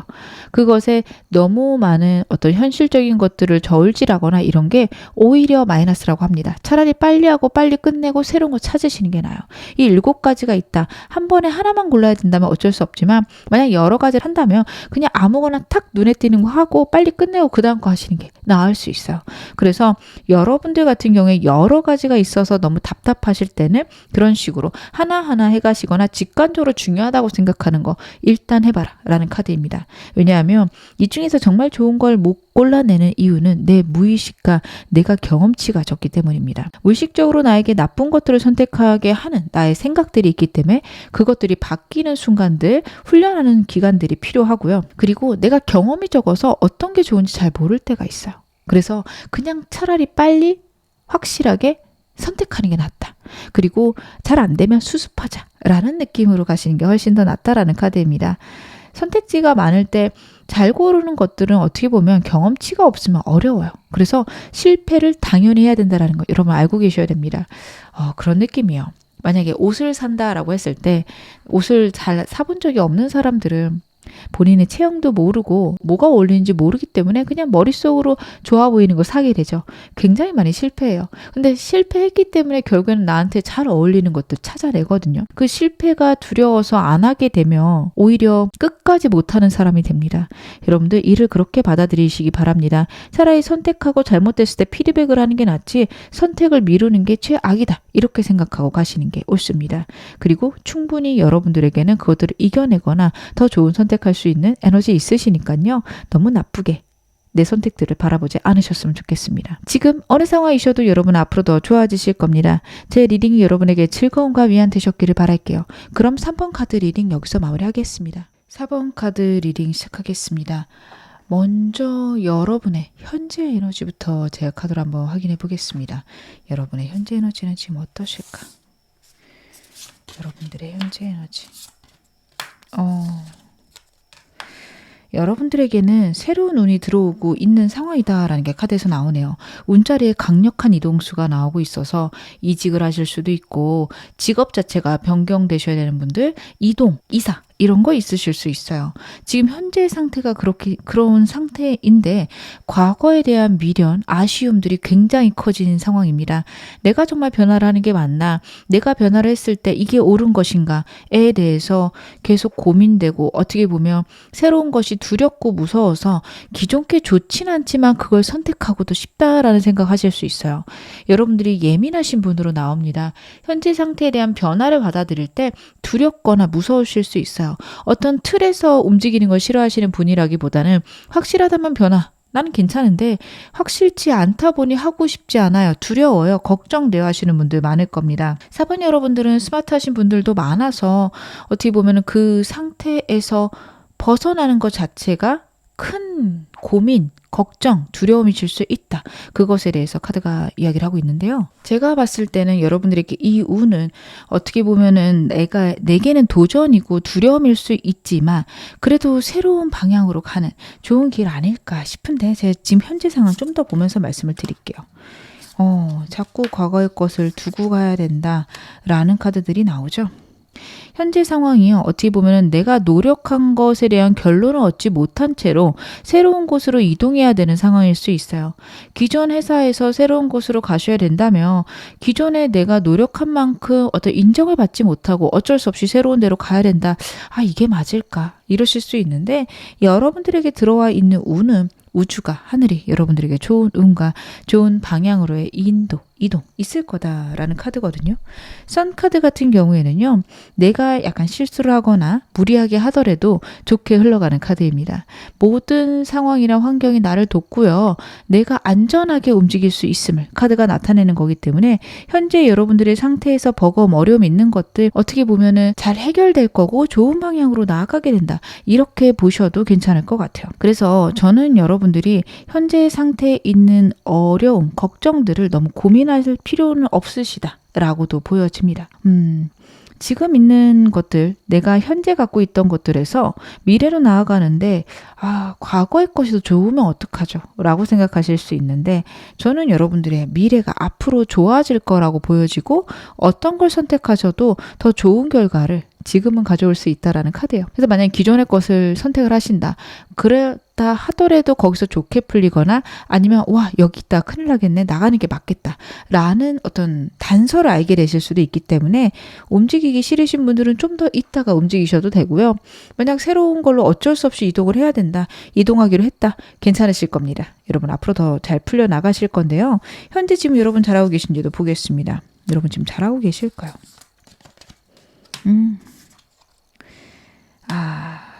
그것에 너무 많은 어떤 현실적인 것들을 저울질하거나 이런 게 오히려 마이너스라고 합니다. 차라리 빨리 하고 빨리 끝내고 새로운 거 찾으시는 게 나아요. 이 7가지가 있다. 한 번에 하나만 골라야 된다면 어쩔 수 없지만 만약 여러 가지를 한다면 그냥 아무거나 탁 눈에 띄는 거 하고 빨리 끝내고 그 다음 거 하시는 게 나을 수 있어요. 그래서 여러분들 같은 경우에 여러 가지가 있어서 너무 답답하실 때는 그런 식으로 하나하나 해가시거나 직관적으로 중요하다고 생각하는 거 일단 해봐라 라는 카드입니다. 왜냐하면 이 중에서 정말 좋은 걸 못 골라내는 이유는 내 무의식과 내가 경험치가 적기 때문입니다. 무의식적으로 나에게 나쁜 것들을 선택하게 하는 나의 생각들이 있기 때문에 그것들이 바뀌는 순간들, 훈련하는 기간들이 필요하고요. 그리고 내가 경험이 적어서 어떤 게 좋은지 잘 모를 때가 있어요. 그래서 그냥 차라리 빨리 확실하게 선택하는 게 낫다. 그리고 잘 안 되면 수습하자 라는 느낌으로 가시는 게 훨씬 더 낫다라는 카드입니다. 선택지가 많을 때 잘 고르는 것들은 어떻게 보면 경험치가 없으면 어려워요. 그래서 실패를 당연히 해야 된다는 거 여러분 알고 계셔야 됩니다. 그런 느낌이에요. 만약에 옷을 산다라고 했을 때 옷을 잘 사본 적이 없는 사람들은 본인의 체형도 모르고 뭐가 어울리는지 모르기 때문에 그냥 머릿속으로 좋아 보이는 거 사게 되죠. 굉장히 많이 실패해요. 근데 실패했기 때문에 결국에는 나한테 잘 어울리는 것도 찾아내거든요. 그 실패가 두려워서 안 하게 되면 오히려 끝까지 못하는 사람이 됩니다. 여러분들 일을 그렇게 받아들이시기 바랍니다. 차라리 선택하고 잘못됐을 때 피드백을 하는 게 낫지 선택을 미루는 게 최악이다. 이렇게 생각하고 가시는 게 옳습니다. 그리고 충분히 여러분들에게는 그것들을 이겨내거나 더 좋은 선택할 수 있는 에너지 있으시니까요. 너무 나쁘게 내 선택들을 바라보지 않으셨으면 좋겠습니다. 지금 어느 상황이셔도 여러분 앞으로 더 좋아지실 겁니다. 제 리딩이 여러분에게 즐거움과 위안 되셨기를 바랄게요. 그럼 3번 카드 리딩 여기서 마무리하겠습니다. 4번 카드 리딩 시작하겠습니다. 먼저 여러분의 현재 에너지부터 제가 카드로 한번 확인해 보겠습니다. 여러분의 현재 에너지는 지금 어떠실까? 여러분들의 현재 에너지. 여러분들에게는 새로운 운이 들어오고 있는 상황이다라는 게 카드에서 나오네요. 운자리에 강력한 이동수가 나오고 있어서 이직을 하실 수도 있고 직업 자체가 변경되셔야 되는 분들, 이동, 이사 이런 거 있으실 수 있어요. 지금 현재 상태가 그런 상태인데 과거에 대한 미련, 아쉬움들이 굉장히 커지는 상황입니다. 내가 정말 변화를 하는 게 맞나? 내가 변화를 했을 때 이게 옳은 것인가에 대해서 계속 고민되고 어떻게 보면 새로운 것이 두렵고 무서워서 기존 게 좋진 않지만 그걸 선택하고도 싶다라는 생각하실 수 있어요. 여러분들이 예민하신 분으로 나옵니다. 현재 상태에 대한 변화를 받아들일 때 두렵거나 무서우실 수 있어요. 어떤 틀에서 움직이는 걸 싫어하시는 분이라기보다는 확실하다면 변화, 나는 괜찮은데 확실치 않다 보니 하고 싶지 않아요. 두려워요. 걱정돼요 하시는 분들 많을 겁니다. 4번 여러분들은 스마트하신 분들도 많아서 어떻게 보면 그 상태에서 벗어나는 것 자체가 큰 고민, 걱정, 두려움이실 수 있다. 그것에 대해서 카드가 이야기를 하고 있는데요. 제가 봤을 때는 여러분들에게 이 운은 어떻게 보면은 내게는 도전이고 두려움일 수 있지만 그래도 새로운 방향으로 가는 좋은 길 아닐까 싶은데 제가 지금 현재 상황 좀 더 보면서 말씀을 드릴게요. 자꾸 과거의 것을 두고 가야 된다라는 카드들이 나오죠. 현재 상황이요. 어떻게 보면 내가 노력한 것에 대한 결론을 얻지 못한 채로 새로운 곳으로 이동해야 되는 상황일 수 있어요. 기존 회사에서 새로운 곳으로 가셔야 된다면 기존에 내가 노력한 만큼 어떤 인정을 받지 못하고 어쩔 수 없이 새로운 데로 가야 된다. 이게 맞을까? 이러실 수 있는데 여러분들에게 들어와 있는 운은 우주가 하늘이 여러분들에게 좋은 운과 좋은 방향으로의 인도 이동 있을 거다라는 카드거든요. 선 카드 같은 경우에는요. 내가 약간 실수를 하거나 무리하게 하더라도 좋게 흘러가는 카드입니다. 모든 상황이나 환경이 나를 돕고요. 내가 안전하게 움직일 수 있음을 카드가 나타내는 거기 때문에 현재 여러분들의 상태에서 버거움, 어려움 있는 것들 어떻게 보면은 잘 해결될 거고 좋은 방향으로 나아가게 된다. 이렇게 보셔도 괜찮을 것 같아요. 그래서 저는 여러분들이 현재 상태에 있는 어려움, 걱정들을 너무 고민할 필요는 없으시다 라고도 보여집니다. 지금 있는 것들, 내가 현재 갖고 있던 것들에서 미래로 나아가는데 과거의 것이 더 좋으면 어떡하죠? 라고 생각하실 수 있는데 저는 여러분들의 미래가 앞으로 좋아질 거라고 보여지고 어떤 걸 선택하셔도 더 좋은 결과를 지금은 가져올 수 있다라는 카드예요. 그래서 만약에 기존의 것을 선택을 하신다. 그렇다 하더라도 거기서 좋게 풀리거나 아니면 와 여기 있다 큰일 나겠네 나가는 게 맞겠다 라는 어떤 단서를 알게 되실 수도 있기 때문에 움직이기 싫으신 분들은 좀 더 있다가 움직이셔도 되고요. 만약 새로운 걸로 어쩔 수 없이 이동을 해야 된다. 이동하기로 했다. 괜찮으실 겁니다. 여러분 앞으로 더 잘 풀려 나가실 건데요. 현재 지금 여러분 잘하고 계신지도 보겠습니다. 여러분 지금 잘하고 계실까요?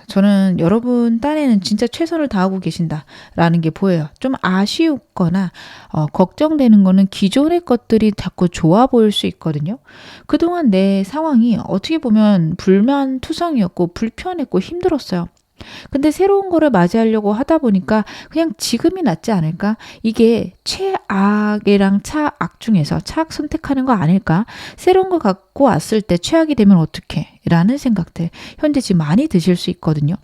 저는 여러분 딴에는 진짜 최선을 다하고 계신다라는 게 보여요. 좀 아쉬웠거나 걱정되는 거는 기존의 것들이 자꾸 좋아 보일 수 있거든요. 그동안 내 상황이 어떻게 보면 불만투성이었고 불편했고 힘들었어요. 근데 새로운 거를 맞이하려고 하다 보니까 그냥 지금이 낫지 않을까? 이게 최악이랑 차악 중에서 차악 선택하는 거 아닐까? 새로운 거 갖고 왔을 때 최악이 되면 어떡해? 라는 생각들 현재 지금 많이 드실 수 있거든요.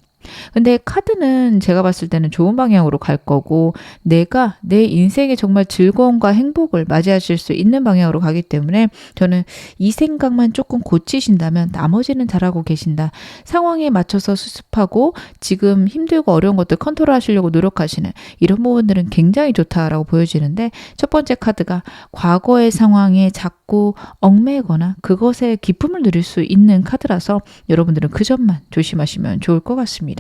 근데 카드는 제가 봤을 때는 좋은 방향으로 갈 거고 내가 내 인생에 정말 즐거움과 행복을 맞이하실 수 있는 방향으로 가기 때문에 저는 이 생각만 조금 고치신다면 나머지는 잘하고 계신다. 상황에 맞춰서 수습하고 지금 힘들고 어려운 것들 컨트롤 하시려고 노력하시는 이런 부분들은 굉장히 좋다라고 보여지는데 첫 번째 카드가 과거의 상황에 자꾸 얽매거나 그것에 기쁨을 누릴 수 있는 카드라서 여러분들은 그 점만 조심하시면 좋을 것 같습니다.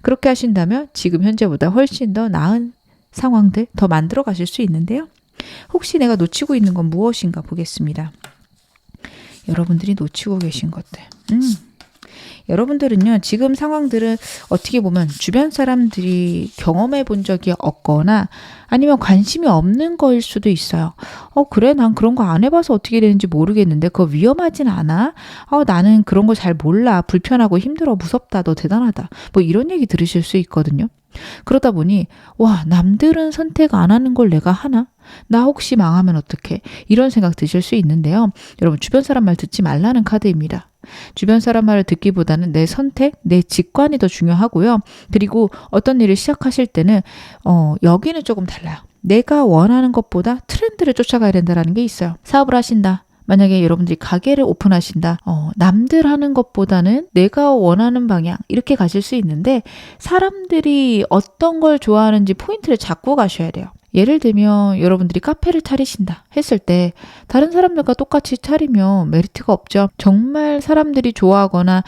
그렇게 하신다면 지금 현재보다 훨씬 더 나은 상황들 더 만들어 가실 수 있는데요. 혹시 내가 놓치고 있는 건 무엇인가 보겠습니다. 여러분들이 놓치고 계신 것들. 여러분들은요, 지금 상황들은 어떻게 보면 주변 사람들이 경험해 본 적이 없거나 아니면 관심이 없는 거일 수도 있어요. 그래, 난 그런 거 안 해봐서 어떻게 되는지 모르겠는데 그거 위험하진 않아? 나는 그런 거 잘 몰라. 불편하고 힘들어. 무섭다. 너 대단하다. 뭐 이런 얘기 들으실 수 있거든요. 그러다 보니 와, 남들은 선택 안 하는 걸 내가 하나? 나 혹시 망하면 어떡해? 이런 생각 드실 수 있는데요. 여러분 주변 사람 말 듣지 말라는 카드입니다. 주변 사람 말을 듣기보다는 내 선택, 내 직관이 더 중요하고요. 그리고 어떤 일을 시작하실 때는 여기는 조금 달라요. 내가 원하는 것보다 트렌드를 쫓아가야 된다는 게 있어요. 사업을 하신다. 만약에 여러분들이 가게를 오픈하신다. 남들 하는 것보다는 내가 원하는 방향 이렇게 가실 수 있는데 사람들이 어떤 걸 좋아하는지 포인트를 잡고 가셔야 돼요. 예를 들면 여러분들이 카페를 차리신다 했을 때 다른 사람들과 똑같이 차리면 메리트가 없죠. 정말 사람들이 좋아하거나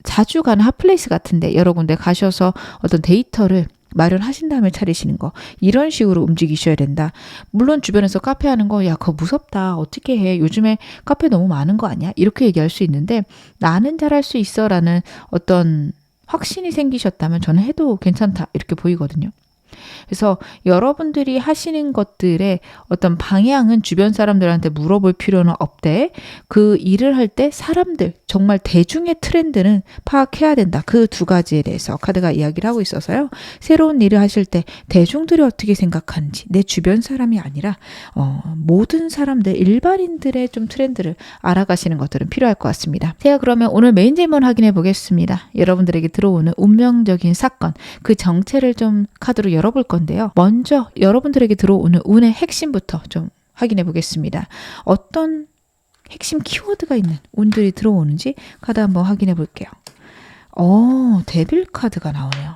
자주 가는 핫플레이스 같은데 여러 군데 가셔서 어떤 데이터를 마련하신 다음에 차리시는 거 이런 식으로 움직이셔야 된다. 물론 주변에서 카페 하는 거 야 그거 무섭다 어떻게 해 요즘에 카페 너무 많은 거 아니야 이렇게 얘기할 수 있는데 나는 잘할 수 있어 라는 어떤 확신이 생기셨다면 저는 해도 괜찮다 이렇게 보이거든요. 그래서 여러분들이 하시는 것들의 어떤 방향은 주변 사람들한테 물어볼 필요는 없대. 그 일을 할 때 사람들, 정말 대중의 트렌드는 파악해야 된다. 그 두 가지에 대해서 카드가 이야기를 하고 있어서요. 새로운 일을 하실 때 대중들이 어떻게 생각하는지 내 주변 사람이 아니라 모든 사람들, 일반인들의 좀 트렌드를 알아가시는 것들은 필요할 것 같습니다. 제가 그러면 오늘 메인 질문 확인해 보겠습니다. 여러분들에게 들어오는 운명적인 사건, 그 정체를 좀 카드로 열어볼 건데요. 먼저 여러분들에게 들어오는 운의 핵심부터 좀 확인해 보겠습니다. 어떤 핵심 키워드가 있는 운들이 들어오는지 카드 한번 확인해 볼게요. 데빌 카드가 나오네요.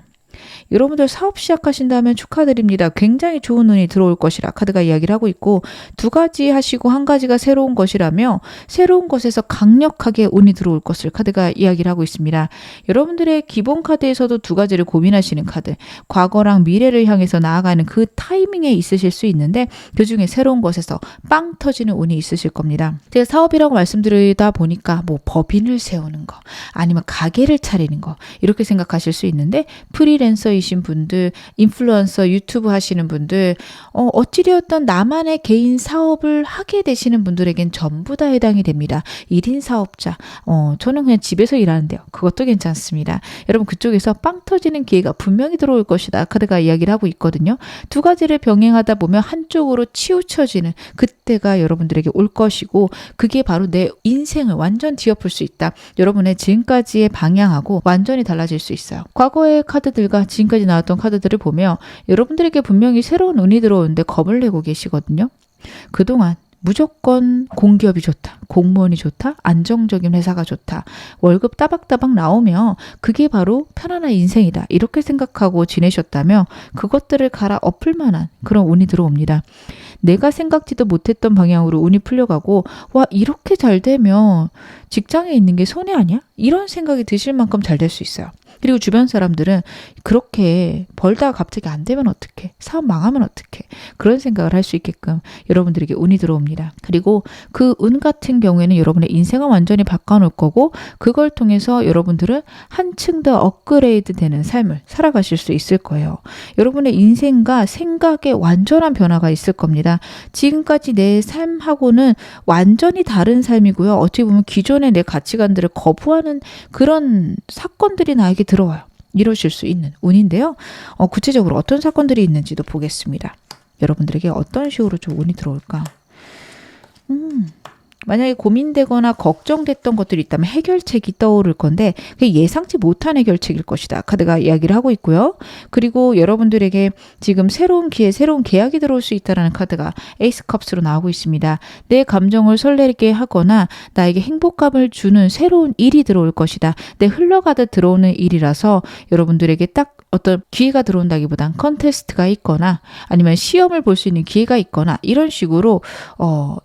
여러분들 사업 시작하신다면 축하드립니다. 굉장히 좋은 운이 들어올 것이라 카드가 이야기를 하고 있고, 2가지 하시고 1가지가 새로운 것이라며 새로운 것에서 강력하게 운이 들어올 것을 카드가 이야기를 하고 있습니다. 여러분들의 기본 카드에서도 2가지를 고민하시는 카드, 과거랑 미래를 향해서 나아가는 그 타이밍에 있으실 수 있는데 그중에 새로운 것에서 빵 터지는 운이 있으실 겁니다. 제가 사업이라고 말씀드리다 보니까 뭐 법인을 세우는 거 아니면 가게를 차리는 거 이렇게 생각하실 수 있는데, 프리랜서이신 분들, 인플루언서 유튜브 하시는 분들, 어찌되었던 나만의 개인 사업을 하게 되시는 분들에겐 전부 다 해당이 됩니다. 1인 사업자, 저는 그냥 집에서 일하는데요. 그것도 괜찮습니다. 여러분 그쪽에서 빵 터지는 기회가 분명히 들어올 것이다 카드가 이야기를 하고 있거든요. 2가지를 병행하다 보면 한쪽으로 치우쳐지는 그때가 여러분들에게 올 것이고, 그게 바로 내 인생을 완전 뒤엎을 수 있다. 여러분의 지금까지의 방향하고 완전히 달라질 수 있어요. 과거의 카드들과 지금까지 나왔던 카드들을 보면 여러분들에게 분명히 새로운 운이 들어오는데 겁을 내고 계시거든요. 그동안 무조건 공기업이 좋다, 공무원이 좋다, 안정적인 회사가 좋다, 월급 따박따박 나오면 그게 바로 편안한 인생이다 이렇게 생각하고 지내셨다면 그것들을 갈아엎을 만한 그런 운이 들어옵니다. 내가 생각지도 못했던 방향으로 운이 풀려가고, 와 이렇게 잘 되면 직장에 있는 게 손해 아니야? 이런 생각이 드실 만큼 잘 될 수 있어요. 그리고 주변 사람들은 그렇게 벌다가 갑자기 안 되면 어떡해? 사업 망하면 어떡해? 그런 생각을 할 수 있게끔 여러분들에게 운이 들어옵니다. 그리고 그 운 같은 경우에는 여러분의 인생을 완전히 바꿔놓을 거고, 그걸 통해서 여러분들은 한층 더 업그레이드 되는 삶을 살아가실 수 있을 거예요. 여러분의 인생과 생각에 완전한 변화가 있을 겁니다. 지금까지 내 삶하고는 완전히 다른 삶이고요. 어떻게 보면 기존의 내 가치관들을 거부하는 그런 사건들이 나에게 들어와요. 이러실 수 있는 운인데요. 구체적으로 어떤 사건들이 있는지도 보겠습니다. 여러분들에게 어떤 식으로 좀 운이 들어올까? 만약에 고민되거나 걱정됐던 것들이 있다면 해결책이 떠오를 건데 그게 예상치 못한 해결책일 것이다 카드가 이야기를 하고 있고요. 그리고 여러분들에게 지금 새로운 기회, 새로운 계약이 들어올 수 있다는 카드가 에이스 컵스로 나오고 있습니다. 내 감정을 설레게 하거나 나에게 행복감을 주는 새로운 일이 들어올 것이다. 내 흘러가듯 들어오는 일이라서 여러분들에게 딱 어떤 기회가 들어온다기보단 컨테스트가 있거나 아니면 시험을 볼 수 있는 기회가 있거나 이런 식으로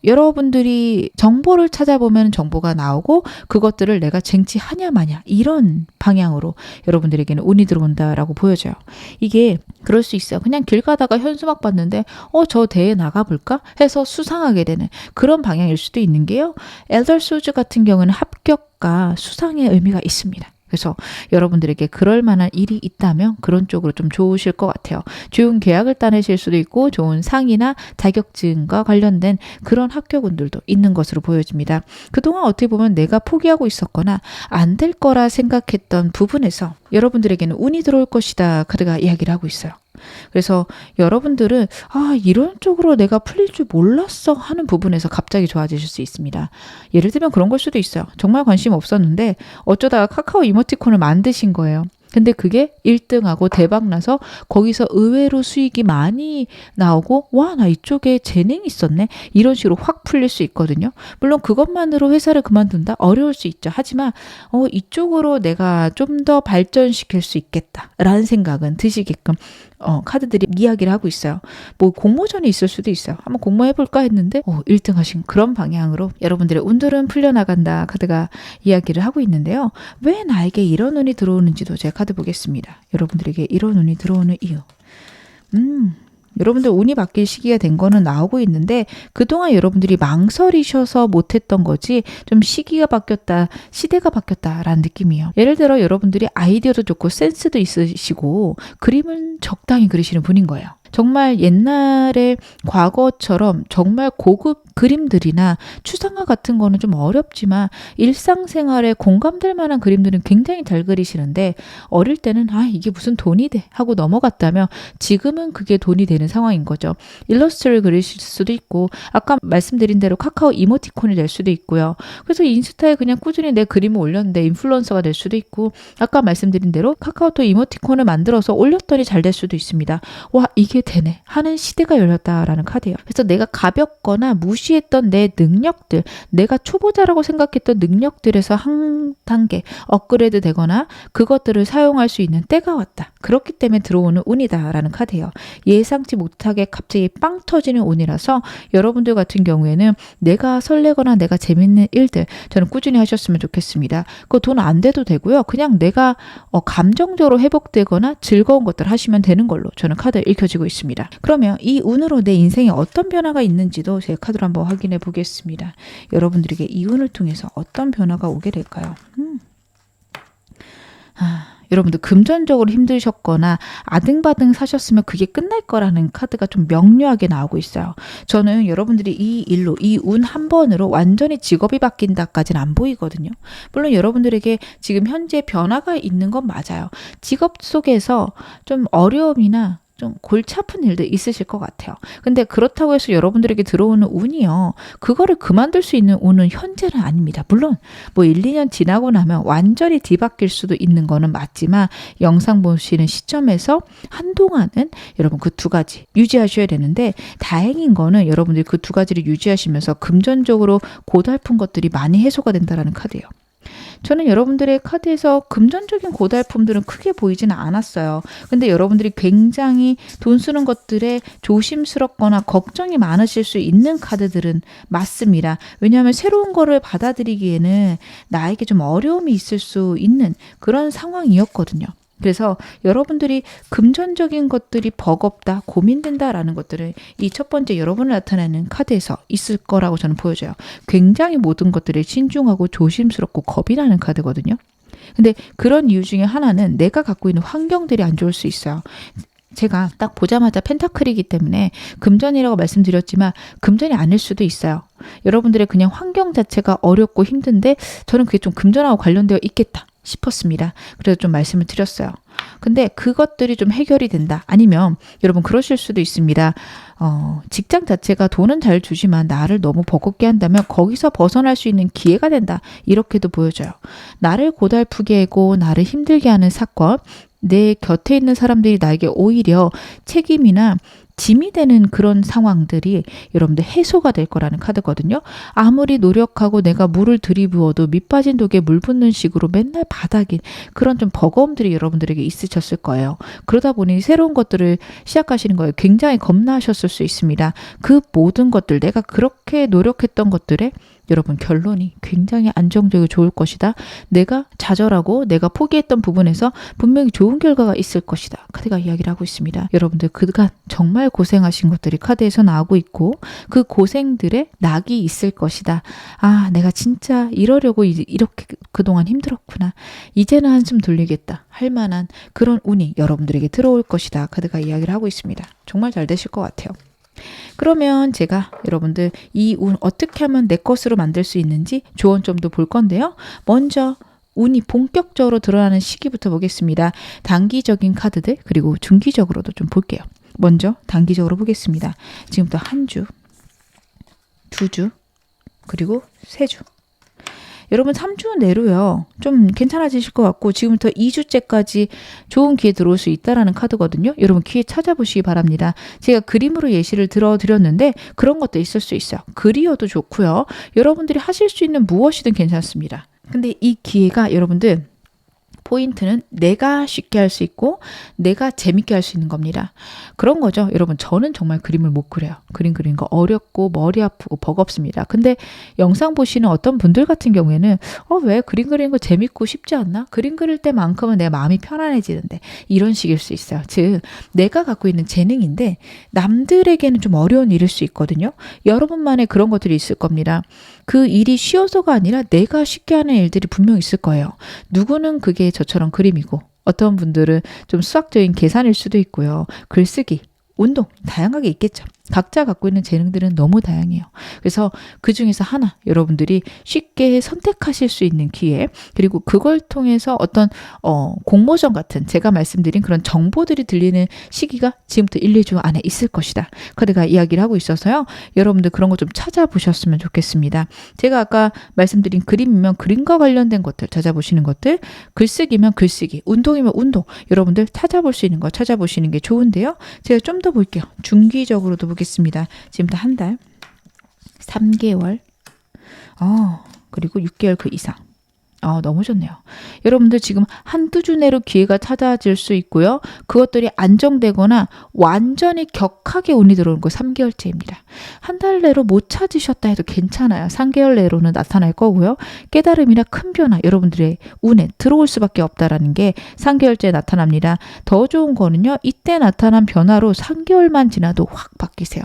여러분들이 정보를 찾아보면 정보가 나오고 그것들을 내가 쟁취하냐 마냐 이런 방향으로 여러분들에게는 운이 들어온다라고 보여져요. 이게 그럴 수 있어요. 그냥 길 가다가 현수막 봤는데 저 대회 나가볼까 해서 수상하게 되는 그런 방향일 수도 있는 게요. 엘더 소즈 같은 경우는 합격과 수상의 의미가 있습니다. 그래서 여러분들에게 그럴 만한 일이 있다면 그런 쪽으로 좀 좋으실 것 같아요. 좋은 계약을 따내실 수도 있고 좋은 상이나 자격증과 관련된 그런 합격운들도 있는 것으로 보여집니다. 그동안 어떻게 보면 내가 포기하고 있었거나 안 될 거라 생각했던 부분에서 여러분들에게는 운이 들어올 것이다 카드가 이야기를 하고 있어요. 그래서 여러분들은 이런 쪽으로 내가 풀릴 줄 몰랐어 하는 부분에서 갑자기 좋아지실 수 있습니다. 예를 들면 그런 걸 수도 있어요. 정말 관심 없었는데 어쩌다가 카카오 이모티콘을 만드신 거예요. 근데 그게 1등하고 대박나서 거기서 의외로 수익이 많이 나오고 나 이쪽에 재능이 있었네 이런 식으로 확 풀릴 수 있거든요. 물론 그것만으로 회사를 그만둔다? 어려울 수 있죠. 하지만 이쪽으로 내가 좀 더 발전시킬 수 있겠다라는 생각은 드시게끔 카드들이 이야기를 하고 있어요. 뭐 공모전이 있을 수도 있어요. 한번 공모해볼까 했는데 1등 하신 그런 방향으로 여러분들의 운들은 풀려나간다 카드가 이야기를 하고 있는데요. 왜 나에게 이런 운이 들어오는지도 제가 카드 보겠습니다. 여러분들에게 이런 운이 들어오는 이유. 여러분들 운이 바뀔 시기가 된 거는 나오고 있는데 그동안 여러분들이 망설이셔서 못했던 거지 좀 시기가 바뀌었다, 시대가 바뀌었다라는 느낌이에요. 예를 들어 여러분들이 아이디어도 좋고 센스도 있으시고 그림은 적당히 그리시는 분인 거예요. 정말 옛날에 과거처럼 정말 고급 그림들이나 추상화 같은 거는 좀 어렵지만 일상생활에 공감될 만한 그림들은 굉장히 잘 그리시는데 어릴 때는 이게 무슨 돈이 돼 하고 넘어갔다면 지금은 그게 돈이 되는 상황인 거죠. 일러스트를 그리실 수도 있고 아까 말씀드린 대로 카카오 이모티콘이 될 수도 있고요. 그래서 인스타에 그냥 꾸준히 내 그림을 올렸는데 인플루언서가 될 수도 있고 아까 말씀드린 대로 카카오톡 이모티콘을 만들어서 올렸더니 잘 될 수도 있습니다. 이게 이렇게 되네 하는 시대가 열렸다라는 카드예요. 그래서 내가 가볍거나 무시했던 내 능력들, 내가 초보자라고 생각했던 능력들에서 한 단계 업그레이드 되거나 그것들을 사용할 수 있는 때가 왔다. 그렇기 때문에 들어오는 운이다라는 카드예요. 예상치 못하게 갑자기 빵 터지는 운이라서 여러분들 같은 경우에는 내가 설레거나 내가 재밌는 일들 저는 꾸준히 하셨으면 좋겠습니다. 그거 돈 안 돼도 되고요. 그냥 내가 감정적으로 회복되거나 즐거운 것들 하시면 되는 걸로 저는 카드 읽혀지고 있습니다. 그러면 이 운으로 내 인생에 어떤 변화가 있는지도 제 카드로 한번 확인해 보겠습니다. 여러분들에게 이 운을 통해서 어떤 변화가 오게 될까요? 여러분들 금전적으로 힘드셨거나 아등바등 사셨으면 그게 끝날 거라는 카드가 좀 명료하게 나오고 있어요. 저는 여러분들이 이 일로 이 운 한 번으로 완전히 직업이 바뀐다까지는 안 보이거든요. 물론 여러분들에게 지금 현재 변화가 있는 건 맞아요. 직업 속에서 좀 어려움이나 좀 골치 아픈 일도 있으실 것 같아요. 근데 그렇다고 해서 여러분들에게 들어오는 운이요. 그거를 그만둘 수 있는 운은 현재는 아닙니다. 물론 뭐 1, 2년 지나고 나면 완전히 뒤바뀔 수도 있는 거는 맞지만 영상 보시는 시점에서 한동안은 여러분 그 두 가지 유지하셔야 되는데 다행인 거는 여러분들이 그 두 가지를 유지하시면서 금전적으로 고달픈 것들이 많이 해소가 된다는 카드예요. 저는 여러분들의 카드에서 금전적인 고달픔들은 크게 보이지는 않았어요. 근데 여러분들이 굉장히 돈 쓰는 것들에 조심스럽거나 걱정이 많으실 수 있는 카드들은 맞습니다. 왜냐하면 새로운 거를 받아들이기에는 나에게 좀 어려움이 있을 수 있는 그런 상황이었거든요. 그래서 여러분들이 금전적인 것들이 버겁다, 고민된다라는 것들을 이 첫 번째 여러분을 나타내는 카드에서 있을 거라고 저는 보여져요. 굉장히 모든 것들에 신중하고 조심스럽고 겁이 나는 카드거든요. 근데 그런 이유 중에 하나는 내가 갖고 있는 환경들이 안 좋을 수 있어요. 제가 딱 보자마자 펜타클이기 때문에 금전이라고 말씀드렸지만 금전이 아닐 수도 있어요. 여러분들의 그냥 환경 자체가 어렵고 힘든데 저는 그게 좀 금전하고 관련되어 있겠다 싶었습니다. 그래서 좀 말씀을 드렸어요. 근데 그것들이 좀 해결이 된다. 아니면 여러분 그러실 수도 있습니다. 직장 자체가 돈은 잘 주지만 나를 너무 버겁게 한다면 거기서 벗어날 수 있는 기회가 된다. 이렇게도 보여져요. 나를 고달프게 하고 나를 힘들게 하는 사건, 내 곁에 있는 사람들이 나에게 오히려 책임이나 짐이 되는 그런 상황들이 여러분들 해소가 될 거라는 카드거든요. 아무리 노력하고 내가 물을 들이부어도 밑 빠진 독에 물 붓는 식으로 맨날 바닥인 그런 좀 버거움들이 여러분들에게 있으셨을 거예요. 그러다 보니 새로운 것들을 시작하시는 거예요. 굉장히 겁나셨을 수 있습니다. 그 모든 것들, 내가 그렇게 노력했던 것들에 여러분 결론이 굉장히 안정적이고 좋을 것이다. 내가 좌절하고 내가 포기했던 부분에서 분명히 좋은 결과가 있을 것이다. 카드가 이야기를 하고 있습니다. 여러분들 그간 정말 고생하신 것들이 카드에서 나오고 있고 그 고생들의 낙이 있을 것이다. 아, 내가 진짜 이러려고 이렇게 그동안 힘들었구나. 이제는 한숨 돌리겠다. 할 만한 그런 운이 여러분들에게 들어올 것이다. 카드가 이야기를 하고 있습니다. 정말 잘 되실 것 같아요. 그러면 제가 여러분들 이 운 어떻게 하면 내 것으로 만들 수 있는지 조언 좀 더 볼 건데요. 먼저 운이 본격적으로 드러나는 시기부터 보겠습니다. 단기적인 카드들 그리고 중기적으로도 좀 볼게요. 먼저 단기적으로 보겠습니다. 지금부터 한 주, 두 주, 그리고 세 주. 여러분 3주 내로요. 좀 괜찮아지실 것 같고 지금부터 2주째까지 좋은 기회 들어올 수 있다라는 카드거든요. 여러분 기회 찾아보시기 바랍니다. 제가 그림으로 예시를 들어드렸는데 그런 것도 있을 수 있어요. 글이어도 좋고요. 여러분들이 하실 수 있는 무엇이든 괜찮습니다. 근데 이 기회가 여러분들 포인트는 내가 쉽게 할 수 있고 내가 재밌게 할 수 있는 겁니다. 그런 거죠. 여러분 저는 정말 그림을 못 그려요. 그림 그리는 거 어렵고 머리 아프고 버겁습니다. 근데 영상 보시는 어떤 분들 같은 경우에는 왜 그림 그리는 거 재밌고 쉽지 않나? 그림 그릴 때만큼은 내 마음이 편안해지는데 이런 식일 수 있어요. 즉 내가 갖고 있는 재능인데 남들에게는 좀 어려운 일일 수 있거든요. 여러분만의 그런 것들이 있을 겁니다. 그 일이 쉬워서가 아니라 내가 쉽게 하는 일들이 분명 있을 거예요. 누구는 그게 저처럼 그림이고 어떤 분들은 좀 수학적인 계산일 수도 있고요. 글쓰기, 운동 다양하게 있겠죠. 각자 갖고 있는 재능들은 너무 다양해요. 그래서 그 중에서 하나 여러분들이 쉽게 선택하실 수 있는 기회, 그리고 그걸 통해서 어떤 공모전 같은 제가 말씀드린 그런 정보들이 들리는 시기가 지금부터 1, 2주 안에 있을 것이다. 카드가 이야기를 하고 있어서요. 여러분들 그런 거 좀 찾아보셨으면 좋겠습니다. 제가 아까 말씀드린 그림이면 그림과 관련된 것들 찾아보시는 것들, 글쓰기면 글쓰기, 운동이면 운동, 여러분들 찾아볼 수 있는 거 찾아보시는 게 좋은데요. 제가 좀 더 볼게요. 중기적으로도 보겠습니다. 지금부터 한 달, 3개월, 그리고 6개월 그 이상. 너무 좋네요. 여러분들 지금 한두 주 내로 기회가 찾아질 수 있고요. 그것들이 안정되거나 완전히 격하게 운이 들어오는 거 3개월째입니다. 한 달 내로 못 찾으셨다 해도 괜찮아요. 3개월 내로는 나타날 거고요. 깨달음이나 큰 변화, 여러분들의 운에 들어올 수밖에 없다라는 게 3개월째에 나타납니다. 더 좋은 거는요. 이때 나타난 변화로 3개월만 지나도 확 바뀌세요.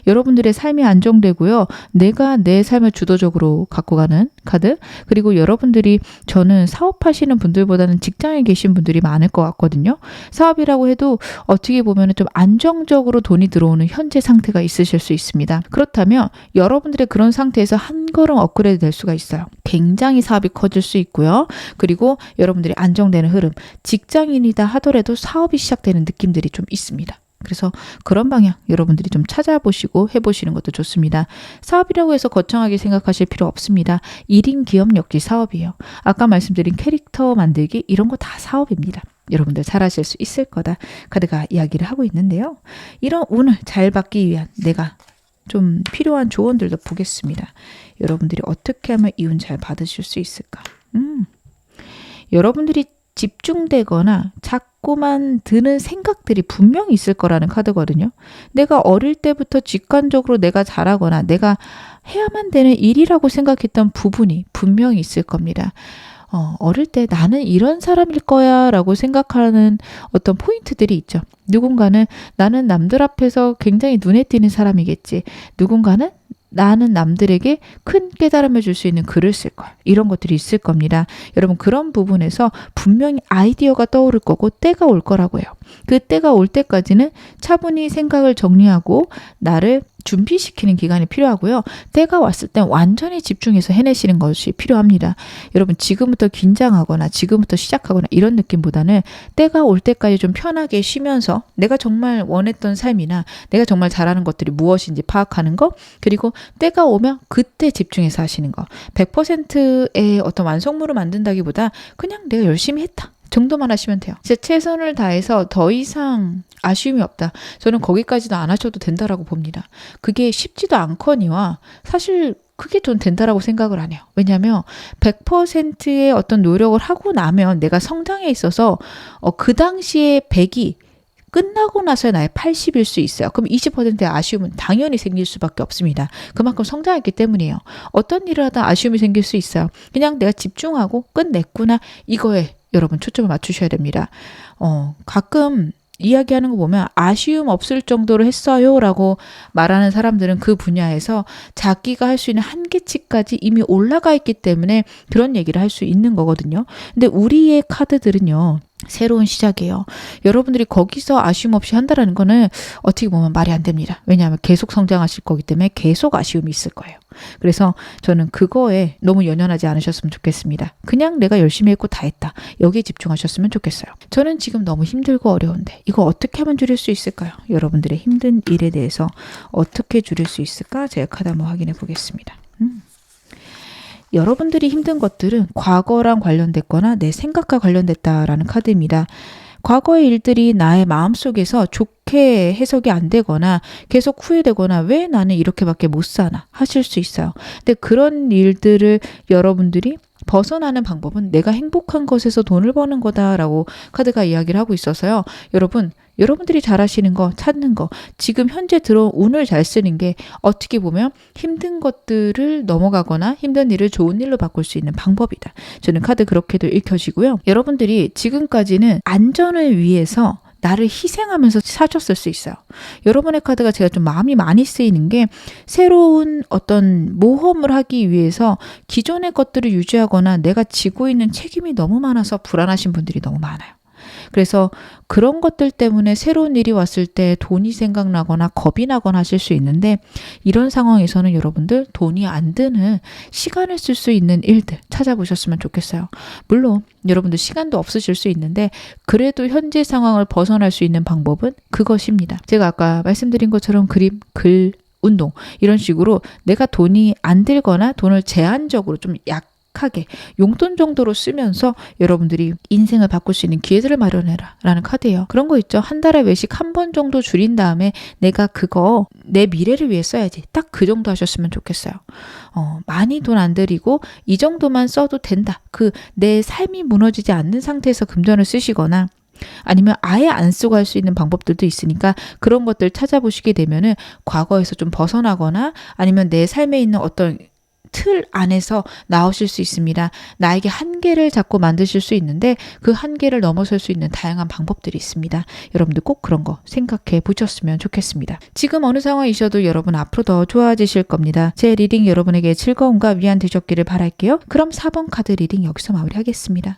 여러분들의 삶이 안정되고요. 내가 내 삶을 주도적으로 갖고 가는 카드, 그리고 여러분들이 저는 사업하시는 분들보다는 직장에 계신 분들이 많을 것 같거든요. 사업이라고 해도 어떻게 보면 좀 안정적으로 돈이 들어오는 현재 상태가 있으실 수 있습니다. 그렇다면 여러분들의 그런 상태에서 한 걸음 업그레이드 될 수가 있어요. 굉장히 사업이 커질 수 있고요. 그리고 여러분들이 안정되는 흐름, 직장인이다 하더라도 사업이 시작되는 느낌들이 좀 있습니다. 그래서 그런 방향 여러분들이 좀 찾아보시고 해보시는 것도 좋습니다. 사업이라고 해서 거창하게 생각하실 필요 없습니다. 1인 기업 역시 사업이에요. 아까 말씀드린 캐릭터 만들기 이런 거 다 사업입니다. 여러분들 잘하실 수 있을 거다. 카드가 이야기를 하고 있는데요. 이런 운을 잘 받기 위한 내가 좀 필요한 조언들도 보겠습니다. 여러분들이 어떻게 하면 이 운 잘 받으실 수 있을까? 여러분들이 집중되거나 자꾸만 드는 생각들이 분명히 있을 거라는 카드거든요. 내가 어릴 때부터 직관적으로 내가 잘하거나 내가 해야만 되는 일이라고 생각했던 부분이 분명히 있을 겁니다. 어릴 때 나는 이런 사람일 거야 라고 생각하는 어떤 포인트들이 있죠. 누군가는 나는 남들 앞에서 굉장히 눈에 띄는 사람이겠지. 누군가는 나는 남들에게 큰 깨달음을 줄 수 있는 글을 쓸 거야. 이런 것들이 있을 겁니다. 여러분 그런 부분에서 분명히 아이디어가 떠오를 거고 때가 올 거라고요. 그 때가 올 때까지는 차분히 생각을 정리하고 나를 준비시키는 기간이 필요하고요. 때가 왔을 땐 완전히 집중해서 해내시는 것이 필요합니다. 여러분 지금부터 긴장하거나 지금부터 시작하거나 이런 느낌보다는 때가 올 때까지 좀 편하게 쉬면서 내가 정말 원했던 삶이나 내가 정말 잘하는 것들이 무엇인지 파악하는 거, 그리고 때가 오면 그때 집중해서 하시는 거. 100%의 어떤 완성물을 만든다기보다 그냥 내가 열심히 했다 정도만 하시면 돼요. 진짜 최선을 다해서 더 이상 아쉬움이 없다. 저는 거기까지도 안 하셔도 된다라고 봅니다. 그게 쉽지도 않거니와 사실 그게 좀 된다라고 생각을 안 해요. 왜냐하면 100%의 어떤 노력을 하고 나면 내가 성장에 있어서 그 당시에 100이 끝나고 나서야 나의 80일 수 있어요. 그럼 20%의 아쉬움은 당연히 생길 수밖에 없습니다. 그만큼 성장했기 때문이에요. 어떤 일을 하다 아쉬움이 생길 수 있어요. 그냥 내가 집중하고 끝냈구나 이거에 여러분 초점을 맞추셔야 됩니다. 가끔 이야기하는 거 보면 아쉬움 없을 정도로 했어요 라고 말하는 사람들은 그 분야에서 자기가 할 수 있는 한계치까지 이미 올라가 있기 때문에 그런 얘기를 할 수 있는 거거든요. 근데 우리의 카드들은요. 새로운 시작이에요. 여러분들이 거기서 아쉬움 없이 한다는 거는 어떻게 보면 말이 안 됩니다. 왜냐하면 계속 성장하실 거기 때문에 계속 아쉬움이 있을 거예요. 그래서 저는 그거에 너무 연연하지 않으셨으면 좋겠습니다. 그냥 내가 열심히 했고 다 했다. 여기에 집중하셨으면 좋겠어요. 저는 지금 너무 힘들고 어려운데 이거 어떻게 하면 줄일 수 있을까요? 여러분들의 힘든 일에 대해서 어떻게 줄일 수 있을까? 제가 카드 한번 확인해 보겠습니다. 여러분들이 힘든 것들은 과거랑 관련됐거나 내 생각과 관련됐다라는 카드입니다. 과거의 일들이 나의 마음속에서 좋게 해석이 안 되거나 계속 후회되거나 왜 나는 이렇게밖에 못 사나 하실 수 있어요. 근데 그런 일들을 여러분들이 벗어나는 방법은 내가 행복한 것에서 돈을 버는 거다라고 카드가 이야기를 하고 있어서요. 여러분들이 잘하시는 거, 찾는 거, 지금 현재 들어온 운을 잘 쓰는 게 어떻게 보면 힘든 것들을 넘어가거나 힘든 일을 좋은 일로 바꿀 수 있는 방법이다. 저는 카드 그렇게도 읽혀지고요. 여러분들이 지금까지는 안전을 위해서 나를 희생하면서 사셨을 수 있어요. 여러분의 카드가 제가 좀 마음이 많이 쓰이는 게 새로운 어떤 모험을 하기 위해서 기존의 것들을 유지하거나 내가 지고 있는 책임이 너무 많아서 불안하신 분들이 너무 많아요. 그래서 그런 것들 때문에 새로운 일이 왔을 때 돈이 생각나거나 겁이 나거나 하실 수 있는데, 이런 상황에서는 여러분들 돈이 안 드는 시간을 쓸 수 있는 일들 찾아보셨으면 좋겠어요. 물론 여러분들 시간도 없으실 수 있는데 그래도 현재 상황을 벗어날 수 있는 방법은 그것입니다. 제가 아까 말씀드린 것처럼 그림, 글, 운동 이런 식으로 내가 돈이 안 들거나 돈을 제한적으로 좀 약하게 용돈 정도로 쓰면서 여러분들이 인생을 바꿀 수 있는 기회들을 마련해라 라는 카드예요. 그런 거 있죠. 한 달에 외식 한 번 정도 줄인 다음에 내가 그거 내 미래를 위해 써야지. 딱 그 정도 하셨으면 좋겠어요. 많이 돈 안 들이고 이 정도만 써도 된다. 내 삶이 무너지지 않는 상태에서 금전을 쓰시거나 아니면 아예 안 쓰고 할 수 있는 방법들도 있으니까 그런 것들 찾아보시게 되면은 과거에서 좀 벗어나거나 아니면 내 삶에 있는 어떤 틀 안에서 나오실 수 있습니다. 나에게 한계를 자꾸 만드실 수 있는데 그 한계를 넘어설 수 있는 다양한 방법들이 있습니다. 여러분들 꼭 그런 거 생각해 보셨으면 좋겠습니다. 지금 어느 상황이셔도 여러분 앞으로 더 좋아지실 겁니다. 제 리딩 여러분에게 즐거움과 위안 되셨기를 바랄게요. 그럼 4번 카드 리딩 여기서 마무리하겠습니다.